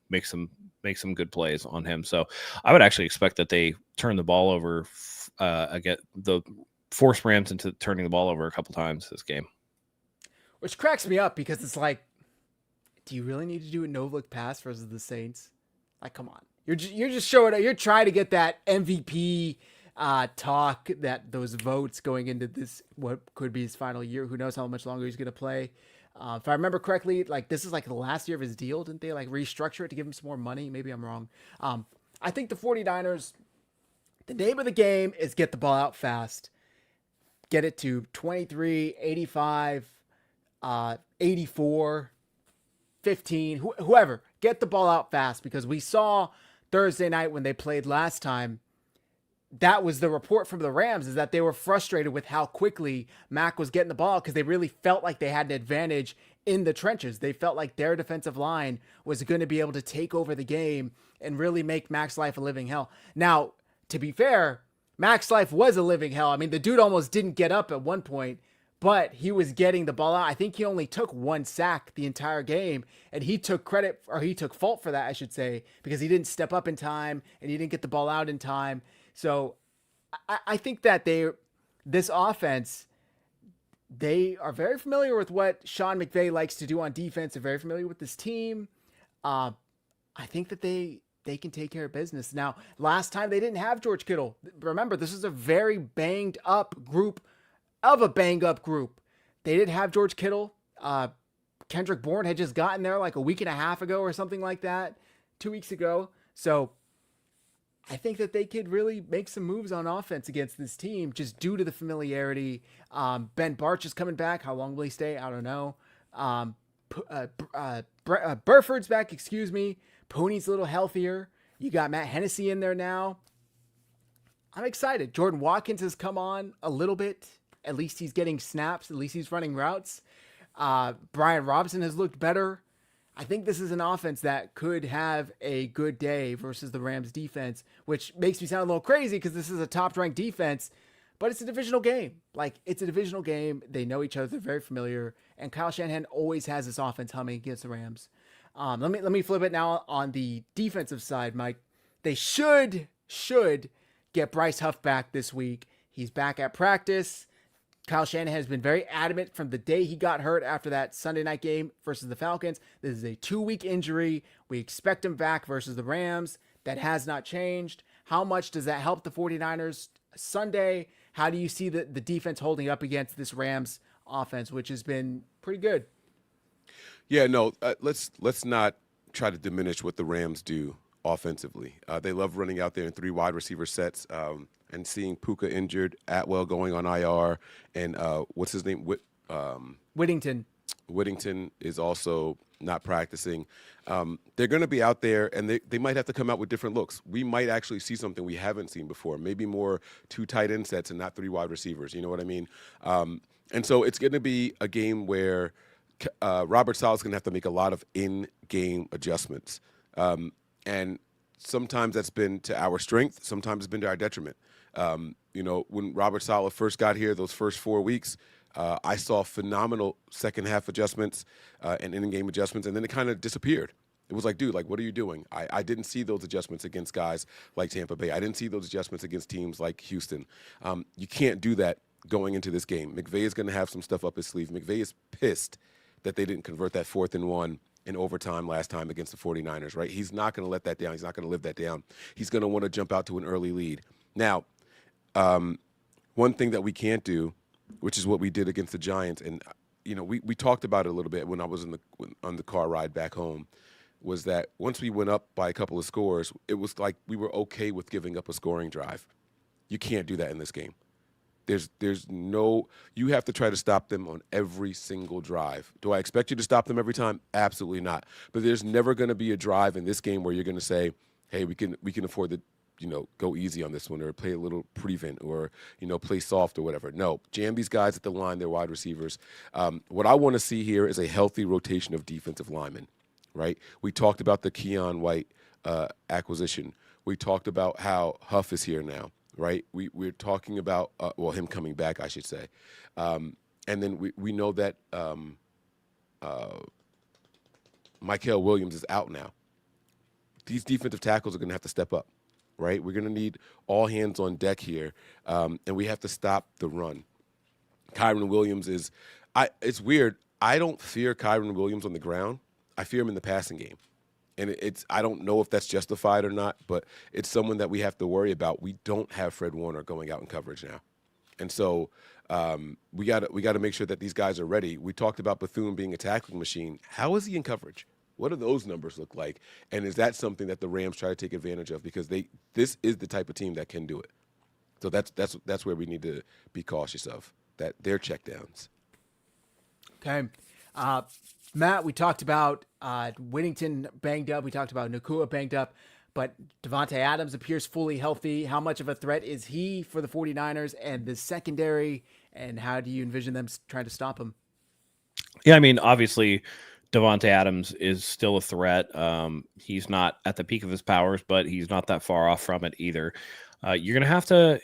make some good plays on him. So I would actually expect that they turn the ball over, force Rams into turning the ball over a couple times this game. Which cracks me up because it's like, do you really need to do a no-look pass versus the Saints? Like, come on. You're just showing up. You're trying to get that MVP talk, that those votes going into this, what could be his final year. Who knows how much longer he's going to play. If I remember correctly, like this is like the last year of his deal. Didn't they like restructure it to give him some more money? Maybe I'm wrong. I think the 49ers, the name of the game is get the ball out fast. Get it to 23, 85, 84, 15, whoever. Get the ball out fast, because we saw Thursday night when they played last time, that was the report from the Rams, is that they were frustrated with how quickly Mac was getting the ball, because they really felt like they had an advantage in the trenches. They felt like their defensive line was going to be able to take over the game and really make Mac's life a living hell. Now, to be fair, Mac's life was a living hell. I mean, the dude almost didn't get up at one point, but he was getting the ball out. I think he only took 1 sack the entire game, and he took credit, or he took fault for that, I should say, because he didn't step up in time and he didn't get the ball out in time. So I think that this offense, they are very familiar with what Sean McVay likes to do on defense. They're very familiar with this team. I think that they can take care of business. Now, last time they didn't have George Kittle. Remember, this is a very banged up group of a banged up group. They didn't have George Kittle. Kendrick Bourne had just gotten there like a week and a half ago or something like that, 2 weeks ago. So I think that they could really make some moves on offense against this team just due to the familiarity. Ben Barch is coming back. How long will he stay? I don't know. Burford's back, excuse me. Pony's a little healthier. You got Matt Hennessy in there now. I'm excited. Jordan Watkins has come on a little bit. At least he's getting snaps. At least he's running routes. Brian Robinson has looked better. I think this is an offense that could have a good day versus the Rams defense, which makes me sound a little crazy because this is a top-ranked defense, but it's a divisional game. It's a divisional game. They know each other. They're very familiar. And Kyle Shanahan always has this offense humming against the Rams. Let me flip it now on the defensive side, Mike. They should get Bryce Huff back this week. He's back at practice. Kyle Shanahan has been very adamant from the day he got hurt after that Sunday night game versus the Falcons. This is a 2-week injury. We expect him back versus the Rams. That has not changed. How much does that help the 49ers Sunday? How do you see the defense holding up against this Rams offense, which has been pretty good? Yeah, no, let's not try to diminish what the Rams do offensively. They love running out there in 3 wide receiver sets, and seeing Puka injured, Atwell going on IR, and what's his name? Whittington. Whittington is also not practicing. They're going to be out there, and they might have to come out with different looks. We might actually see something we haven't seen before, maybe more 2 tight end sets and not 3 wide receivers. You know what I mean? And so it's going to be a game where Robert Saleh's going to have to make a lot of in-game adjustments. And sometimes that's been to our strength. Sometimes it's been to our detriment. When Robert Saleh first got here, those first 4 weeks, I saw phenomenal second-half adjustments and in-game adjustments, and then it kind of disappeared. It was like, dude, what are you doing? I didn't see those adjustments against guys like Tampa Bay. I didn't see those adjustments against teams like Houston. You can't do that going into this game. McVay is going to have some stuff up his sleeve. McVay is pissed that they didn't convert that 4th and 1 in overtime last time against the 49ers, right? He's not going to let that down. He's not going to live that down. He's going to want to jump out to an early lead. Now, one thing that we can't do, which is what we did against the Giants, and we talked about it a little bit when I was on the car ride back home, was that once we went up by a couple of scores, it was like we were okay with giving up a scoring drive. You can't do that in this game. You have to try to stop them on every single drive. Do I expect you to stop them every time? Absolutely not. But there's never going to be a drive in this game where you're going to say, hey, we can afford to, go easy on this one, or play a little prevent, or, play soft or whatever. No, jam these guys at the line, they're wide receivers. What I want to see here is a healthy rotation of defensive linemen, right? We talked about the Keon White acquisition. We talked about how Huff is here now. Right, we're talking about him coming back, I should say, and then we know that Mykel Williams is out now. These defensive tackles are going to have to step up, right? We're going to need all hands on deck here, and we have to stop the run. Kyron Williams it's weird. I don't fear Kyron Williams on the ground. I fear him in the passing game. And I don't know if that's justified or not, but it's someone that we have to worry about. We don't have Fred Warner going out in coverage now. And so we got to make sure that these guys are ready. We talked about Bethune being a tackling machine. How is he in coverage? What do those numbers look like? And is that something that the Rams try to take advantage of? Because this is the type of team that can do it. So that's where we need to be cautious of that. Their checkdowns. Okay, Matt, we talked about Whittington banged up. We talked about Nacua banged up. But Devontae Adams appears fully healthy. How much of a threat is he for the 49ers and the secondary? And how do you envision them trying to stop him? Yeah, I mean, obviously, Devontae Adams is still a threat. He's not at the peak of his powers, but he's not that far off from it either. You're going to have to,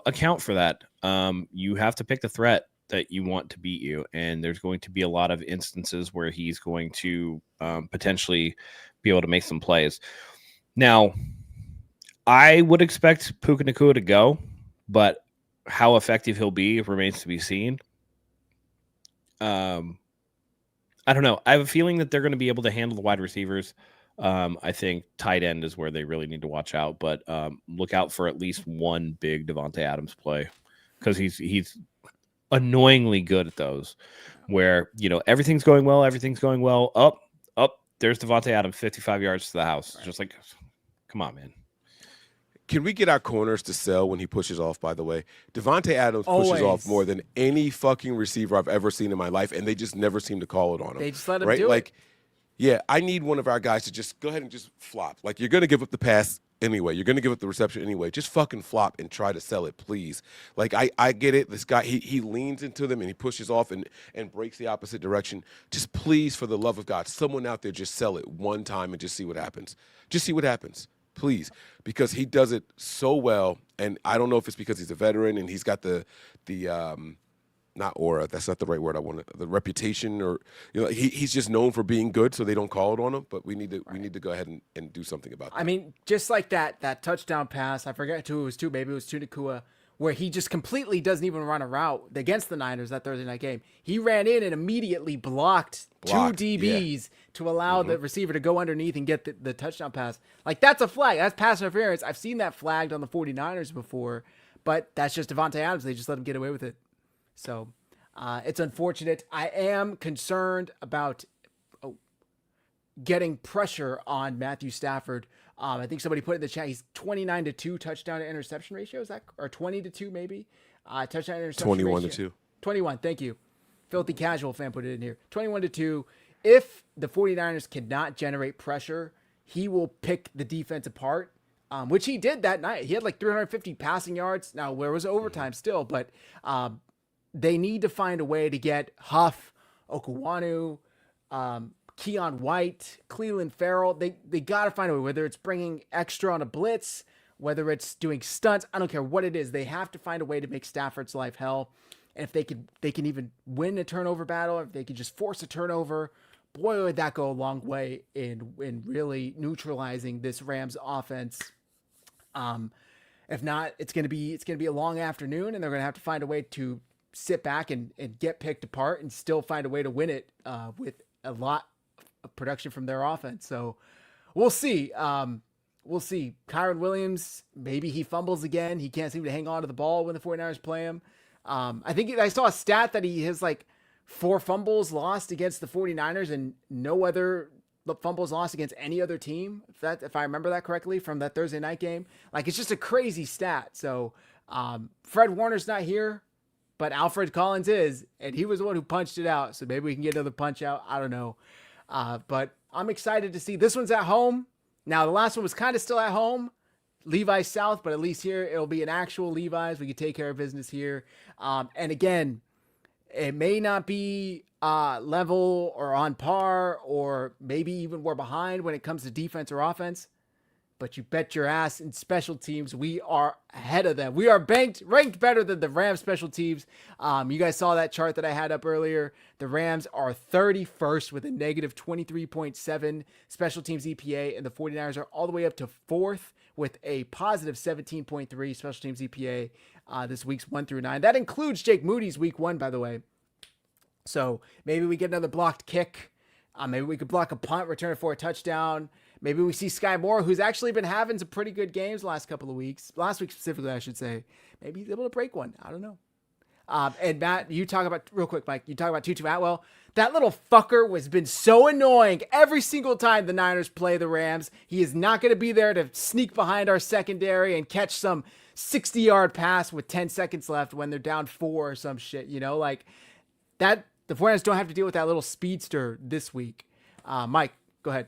account for that. You have to pick the threat that you want to beat you. And there's going to be a lot of instances where he's going to potentially be able to make some plays. Now, I would expect Puka Nacua to go, but how effective he'll be remains to be seen. I don't know. I have a feeling that they're going to be able to handle the wide receivers. I think tight end is where they really need to watch out, but look out for at least one big Devontae Adams play because he's annoyingly good at those where, everything's going well. Up, there's Devontae Adams, 55 yards to the house. Right. Just like, come on, man. Can we get our corners to sell when he pushes off, by the way? Devontae Adams pushes off more than any fucking receiver I've ever seen in my life, and they just never seem to call it on him. They just let him do it. Yeah, I need one of our guys to just go ahead and just flop. Like, you're going to give up the pass anyway. You're going to give up the reception anyway. Just fucking flop and try to sell it, please. Like, I get it. This guy, he leans into them and he pushes off and breaks the opposite direction. Just please, for the love of God, someone out there just sell it one time and just see what happens. Just see what happens. Please, because he does it so well, and I don't know if it's because he's a veteran and he's got the not aura, that's not the right word I want, the reputation, or he's just known for being good, so they don't call it on him. But we need to go ahead and do something about that. I mean, just like that touchdown pass, I forget who it was to, maybe it was to Nacua, where he just completely doesn't even run a route against the Niners that Thursday night game. He ran in and immediately blocked two DBs to allow the receiver to go underneath and get the touchdown pass. Like, that's a flag. That's pass interference. I've seen that flagged on the 49ers before, but that's just Devontae Adams. They just let him get away with it. So it's unfortunate. I am concerned about getting pressure on Matthew Stafford. I think somebody put in the chat, he's 29-2 touchdown to interception ratio. Is that, or 20-2 maybe? Touchdown to interception 21 ratio. to 2. 21, thank you. Filthy Casual fan put it in here. 21-2. If the 49ers cannot generate pressure, he will pick the defense apart, which he did that night. He had like 350 passing yards. Now, where was overtime still, but they need to find a way to get Huff, Okuwanu, Keon White, Cleveland Farrell. They got to find a way, whether it's bringing extra on a blitz, whether it's doing stunts. I don't care what it is. They have to find a way to make Stafford's life hell. And if they can even win a turnover battle, or if they can just force a turnover, boy, would that go a long way in really neutralizing this Rams offense. If not, it's gonna be a long afternoon, and they're gonna have to find a way to sit back and get picked apart and still find a way to win it with a lot of production from their offense. So we'll see. We'll see. Kyron Williams, maybe he fumbles again. He can't seem to hang on to the ball when the 49ers play him. I think I saw a stat that he has like 4 fumbles lost against the 49ers and no other fumbles lost against any other team. If I remember that correctly from that Thursday night game, like, it's just a crazy stat. So Fred Warner's not here, but Alfred Collins is, and he was the one who punched it out. So maybe we can get another punch out. I don't know. But I'm excited to see this one's at home. Now, the last one was kind of still at home, Levi's South, but at least here it'll be an actual Levi's. We can take care of business here. And again, it may not be level or on par, or maybe even we're behind when it comes to defense or offense. But you bet your ass in special teams, we are ahead of them. We are ranked better than the Rams special teams. You guys saw that chart that I had up earlier. The Rams are 31st with a negative 23.7 special teams EPA, and the 49ers are all the way up to 4th with a positive 17.3 special teams EPA this week's 1 through 9. That includes Jake Moody's week 1, by the way. So maybe we get another blocked kick. Maybe we could block a punt, return it for a touchdown. Maybe we see Sky Moore, who's actually been having some pretty good games the last couple of weeks. Last week specifically, I should say. Maybe he's able to break one. I don't know. And Matt, you talk about, real quick, Mike, you talk about Tutu Atwell. That little fucker has been so annoying every single time the Niners play the Rams. He is not going to be there to sneak behind our secondary and catch some 60-yard pass with 10 seconds left when they're down 4 or some shit, like that. The 49ers don't have to deal with that little speedster this week. Mike, go ahead.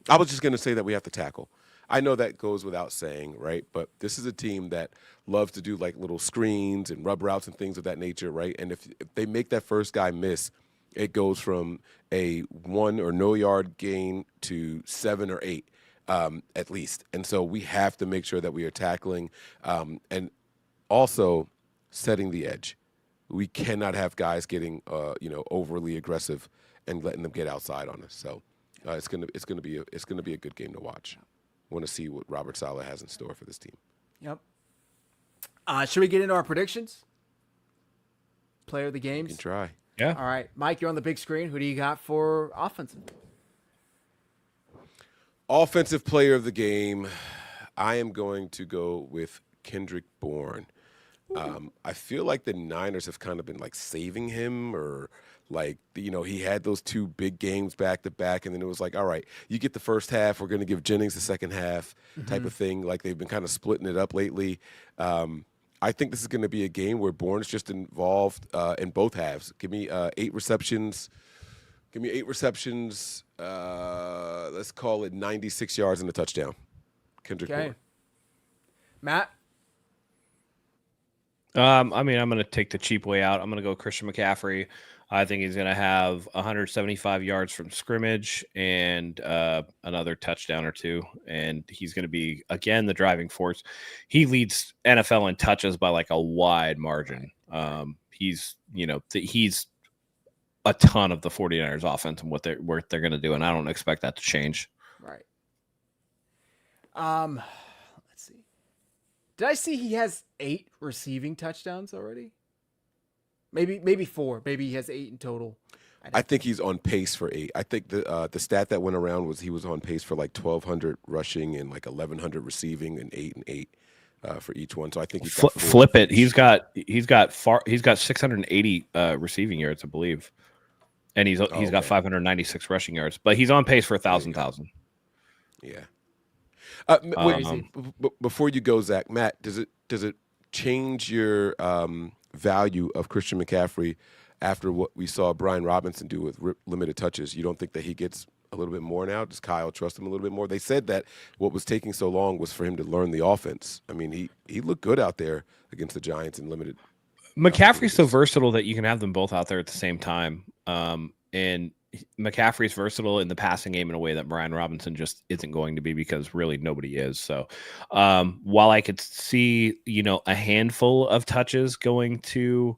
I was just going to say that we have to tackle. I know that goes without saying, right? But this is a team that loves to do like little screens and rub routes and things of that nature, right? And if they make that first guy miss, it goes from a 1 or no yard gain to 7 or 8 at least. And so we have to make sure that we are tackling and also setting the edge. We cannot have guys getting overly aggressive and letting them get outside on us. So it's gonna be a good game to watch. I want to see what Robert Saleh has in store for this team. Yep. Should we get into our predictions? Player of the games? You can try. Yeah. All right, Mike, you're on the big screen. Who do you got for offensive? Offensive player of the game, I am going to go with Kendrick Bourne. I feel like the Niners have kind of been like saving him, or like, he had those 2 big games back to back, and then it was like, all right, you get the first half, we're going to give Jennings the second half type of thing. Like they've been kind of splitting it up lately. I think this is going to be a game where Bourne's just involved in both halves. Give me 8 receptions. Give me 8 receptions. Let's call it 96 yards and a touchdown. Kendrick Bourne. Matt? I'm going to take the cheap way out. I'm going to go Christian McCaffrey. I think he's going to have 175 yards from scrimmage and another touchdown or 2. And he's going to be, again, the driving force. He leads NFL in touches by like a wide margin. He's a ton of the 49ers offense and what they're going to do. And I don't expect that to change. Right. Let's see. Did I see he has 8 receiving touchdowns already? Maybe 4. Maybe he has 8 in total. I think he's on pace for 8. I think the stat that went around was he was on pace for like 1,200 rushing and like 1,100 receiving and 8 and 8 for each one. So I think he's got flip it. He's got 680 receiving yards, I believe, and he's got 596 rushing yards. But he's on pace for 1,000. Yeah. Before you go, Zach, Matt, does it change your value of Christian McCaffrey after what we saw Brian Robinson do with limited touches? You don't think that he gets a little bit more now? Does Kyle trust him a little bit more? They said that what was taking so long was for him to learn the offense. I mean, he looked good out there against the Giants in limited. McCaffrey's so versatile that you can have them both out there at the same time. And McCaffrey's versatile in the passing game in a way that Brian Robinson just isn't going to be, because really nobody is. So while I could see, a handful of touches going to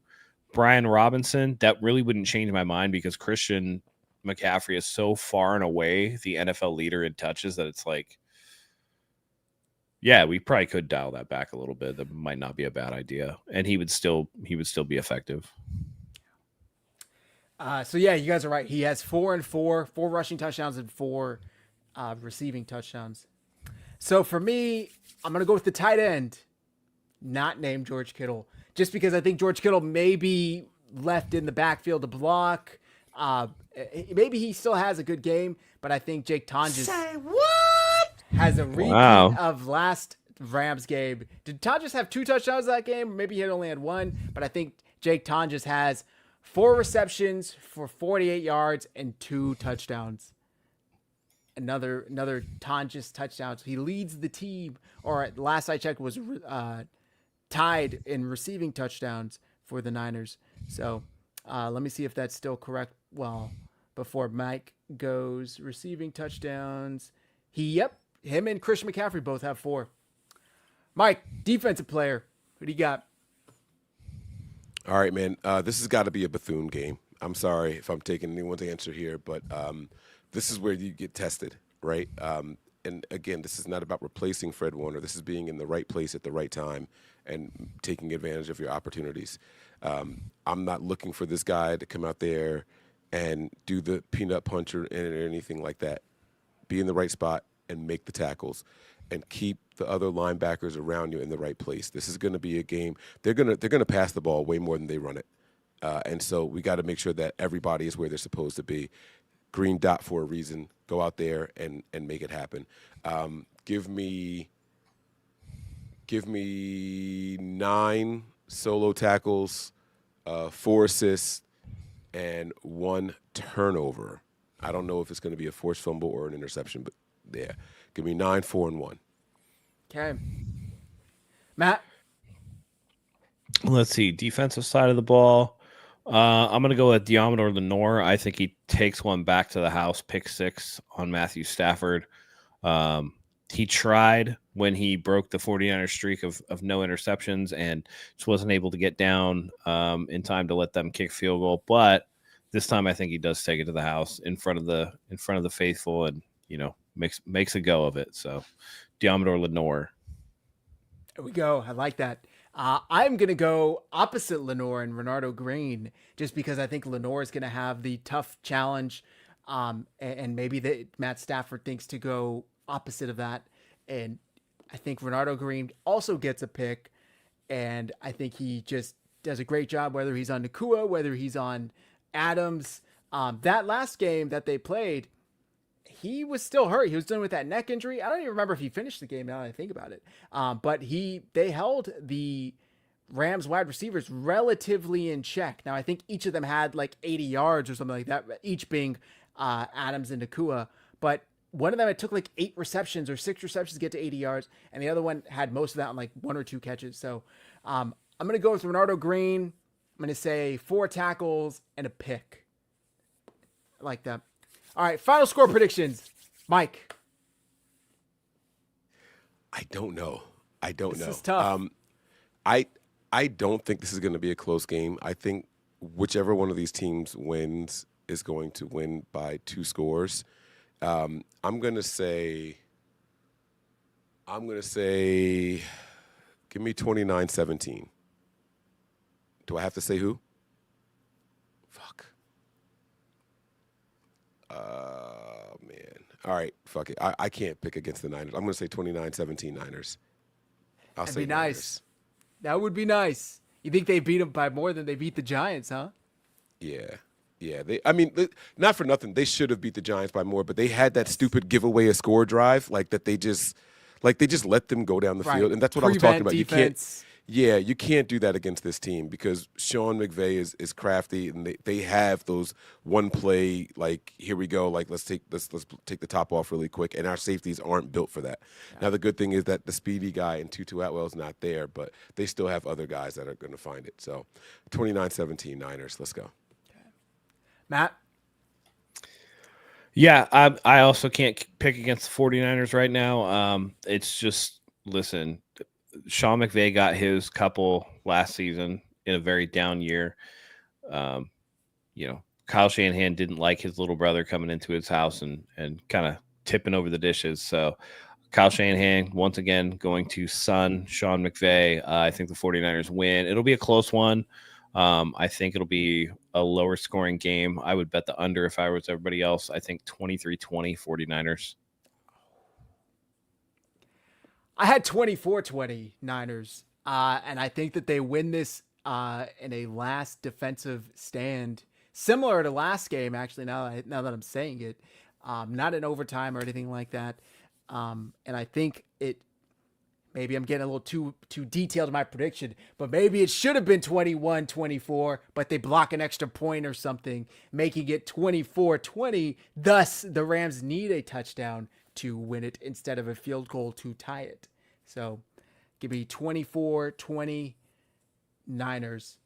Brian Robinson, that really wouldn't change my mind, because Christian McCaffrey is so far and away the NFL leader in touches that it's like, yeah, we probably could dial that back a little bit. That might not be a bad idea. And he would still be effective. So yeah, you guys are right. He has 4 and 4 rushing touchdowns and 4 receiving touchdowns. So for me, I'm going to go with the tight end, not named George Kittle, just because I think George Kittle may be left in the backfield to block. Maybe he still has a good game, but I think Jake Tonjes has a repeat of last Rams game. Did Tonjes have 2 touchdowns that game? Maybe he only had 1, but I think Jake Tonjes has 4 receptions for 48 yards and 2 touchdowns. Another Tonjes touchdown. So he leads the team, or at last I checked, was tied in receiving touchdowns for the Niners. So let me see if that's still correct. Well, before Mike goes, receiving touchdowns. Him and Christian McCaffrey both have 4. Mike, defensive player. Who do you got? All right, man. This has got to be a Bethune game. I'm sorry if I'm taking anyone's answer here, but this is where you get tested, right? And again, this is not about replacing Fred Warner. This is being in the right place at the right time and taking advantage of your opportunities. I'm not looking for this guy to come out there and do the peanut punch or anything like that. Be in the right spot and make the tackles, and keep the other linebackers around you in the right place. This is going to be a game. They're gonna pass the ball way more than they run it, and so we got to make sure that everybody is where they're supposed to be. Green dot for a reason. Go out there and make it happen. Give me 9 solo tackles, 4 assists, and 1 turnover. I don't know if it's going to be a forced fumble or an interception, but yeah, give me 9, 4, and 1. Okay, Matt. Let's see. Defensive side of the ball. I'm going to go with Diamador Lenore. I think he takes one back to the house, pick 6 on Matthew Stafford. He tried when he broke the 49ers streak of no interceptions and just wasn't able to get down in time to let them kick field goal. But this time, I think he does take it to the house in front of the faithful, and makes a go of it. So, Diamador Lenore. There we go. I like that. I'm going to go opposite Lenore and Renardo Green, just because I think Lenore is going to have the tough challenge, and maybe Matt Stafford thinks to go opposite of that. And I think Renardo Green also gets a pick, and I think he just does a great job, whether he's on Nakua, whether he's on Adams. That last game that they played, he was still hurt. He was dealing with that neck injury. I don't even remember if he finished the game now that I think about it. But they held the Rams wide receivers relatively in check. Now, I think each of them had like 80 yards or something like that, each being Adams and Nakua. But one of them, it took like 8 receptions or 6 receptions to get to 80 yards. And the other one had most of that on like 1 or 2 catches. So I'm going to go with Renardo Green. I'm going to say 4 tackles and a pick. I like that. All right, final score predictions. Mike. I don't know. This is tough. I don't think this is going to be a close game. I think whichever one of these teams wins is going to win by 2 scores. I'm going to say give me 29-17. Do I have to say who? Fuck. Man. All right, fuck it. I can't pick against the Niners. I'm going to say 29-17 Niners. That'd be nice. That would be nice. You think they beat them by more than they beat the Giants, huh? Yeah. Not for nothing. They should have beat the Giants by more, but they had that stupid giveaway a score drive, they just let them go down the field, and that's what I was talking about. Defense. You can't do that against this team because Sean McVay is crafty, and they have those one play, here we go, let's take the top off really quick, and our safeties aren't built for that. Yeah. Now the good thing is that the speedy guy in Tutu Atwell's not there, but they still have other guys that are going to find it. So 29-17 Niners, let's go. Matt? Yeah, I also can't pick against the 49ers right now. It's just, listen, Sean McVay got his couple last season in a very down year. Kyle Shanahan didn't like his little brother coming into his house and kind of tipping over the dishes. So Kyle Shanahan, once again, going to son Sean McVay. I think the 49ers win. It'll be a close one. I think it'll be a lower scoring game. I would bet the under if I was everybody else. I think 23-20 49ers. I had 24-20 Niners. And I think that they win this in a last defensive stand, similar to last game, actually, now that I'm saying it. Not in overtime or anything like that. And I think maybe I'm getting a little too detailed in my prediction, but maybe it should have been 21-24, but they block an extra point or something, making it 24-20. Thus, the Rams need a touchdown to win it instead of a field goal to tie it. So give me 24-20 Niners.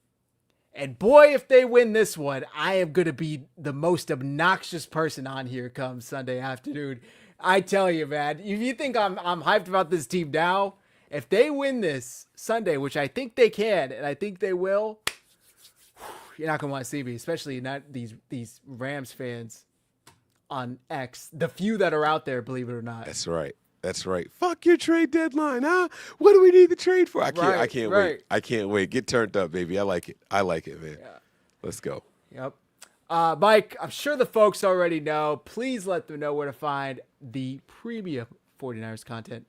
And boy, if they win this one, I am going to be the most obnoxious person on here come Sunday afternoon. I tell you, man, if you think I'm hyped about this team now, if they win this Sunday, which I think they can, and I think they will, you're not going to want to see me, especially not these Rams fans on X, the few that are out there, believe it or not. That's right. Fuck your trade deadline, huh? What do we need to trade for? I can't wait. Get turned up, baby. I like it, man. Yeah. Let's go. Yep. Mike, I'm sure the folks already know. Please let them know where to find the premium 49ers content.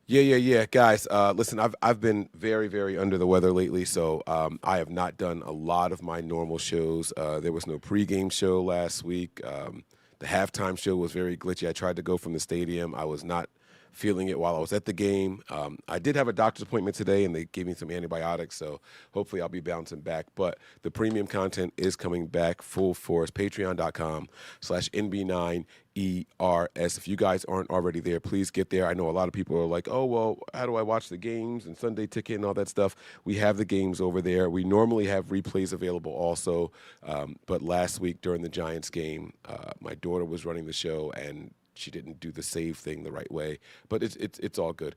Yeah, guys. Listen, I've been very, very under the weather lately, so I have not done a lot of my normal shows. There was no pregame show last week. The halftime show was very glitchy. I tried to go from the stadium. I was not feeling it while I was at the game. I did have a doctor's appointment today, and they gave me some antibiotics, so hopefully I'll be bouncing back. But the premium content is coming back full force. Patreon.com/NB9ERS. If you guys aren't already there, please get there. I know a lot of people are like, oh, well, how do I watch the games and Sunday Ticket and all that stuff? We have the games over there. We normally have replays available also, but last week during the Giants game, my daughter was running the show, and she didn't do the save thing the right way, but it's all good.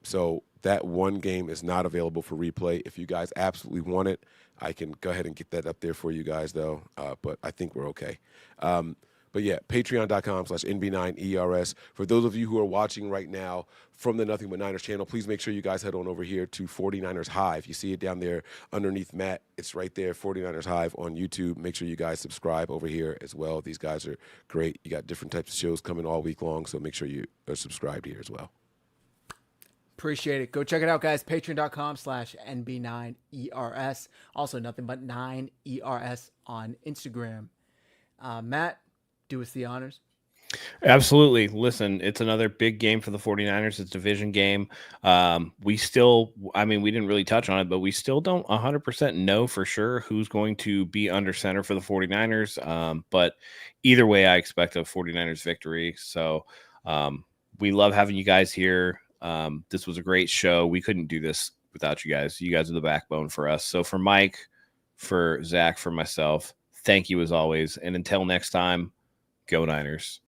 So that one game is not available for replay. If you guys absolutely want it, I can go ahead and get that up there for you guys, though. But I think we're okay. But yeah, patreon.com/NB9ERS. For those of you who are watching right now from the Nothing But Niners channel, please make sure you guys head on over here to 49ers Hive. You see it down there underneath Matt. It's right there, 49ers Hive on YouTube. Make sure you guys subscribe over here as well. These guys are great. You got different types of shows coming all week long, so make sure you are subscribed here as well. Appreciate it. Go check it out, guys. Patreon.com/NB9ERS. Also, Nothing But 9ERS on Instagram. Matt, do us the honors. Absolutely. Listen, it's another big game for the 49ers. It's a division game. We didn't really touch on it, but we still don't 100% know for sure who's going to be under center for the 49ers. But either way, I expect a 49ers victory. So we love having you guys here. This was a great show. We couldn't do this without you guys. You guys are the backbone for us. So for Mike, for Zach, for myself, thank you as always. And until next time, go Niners.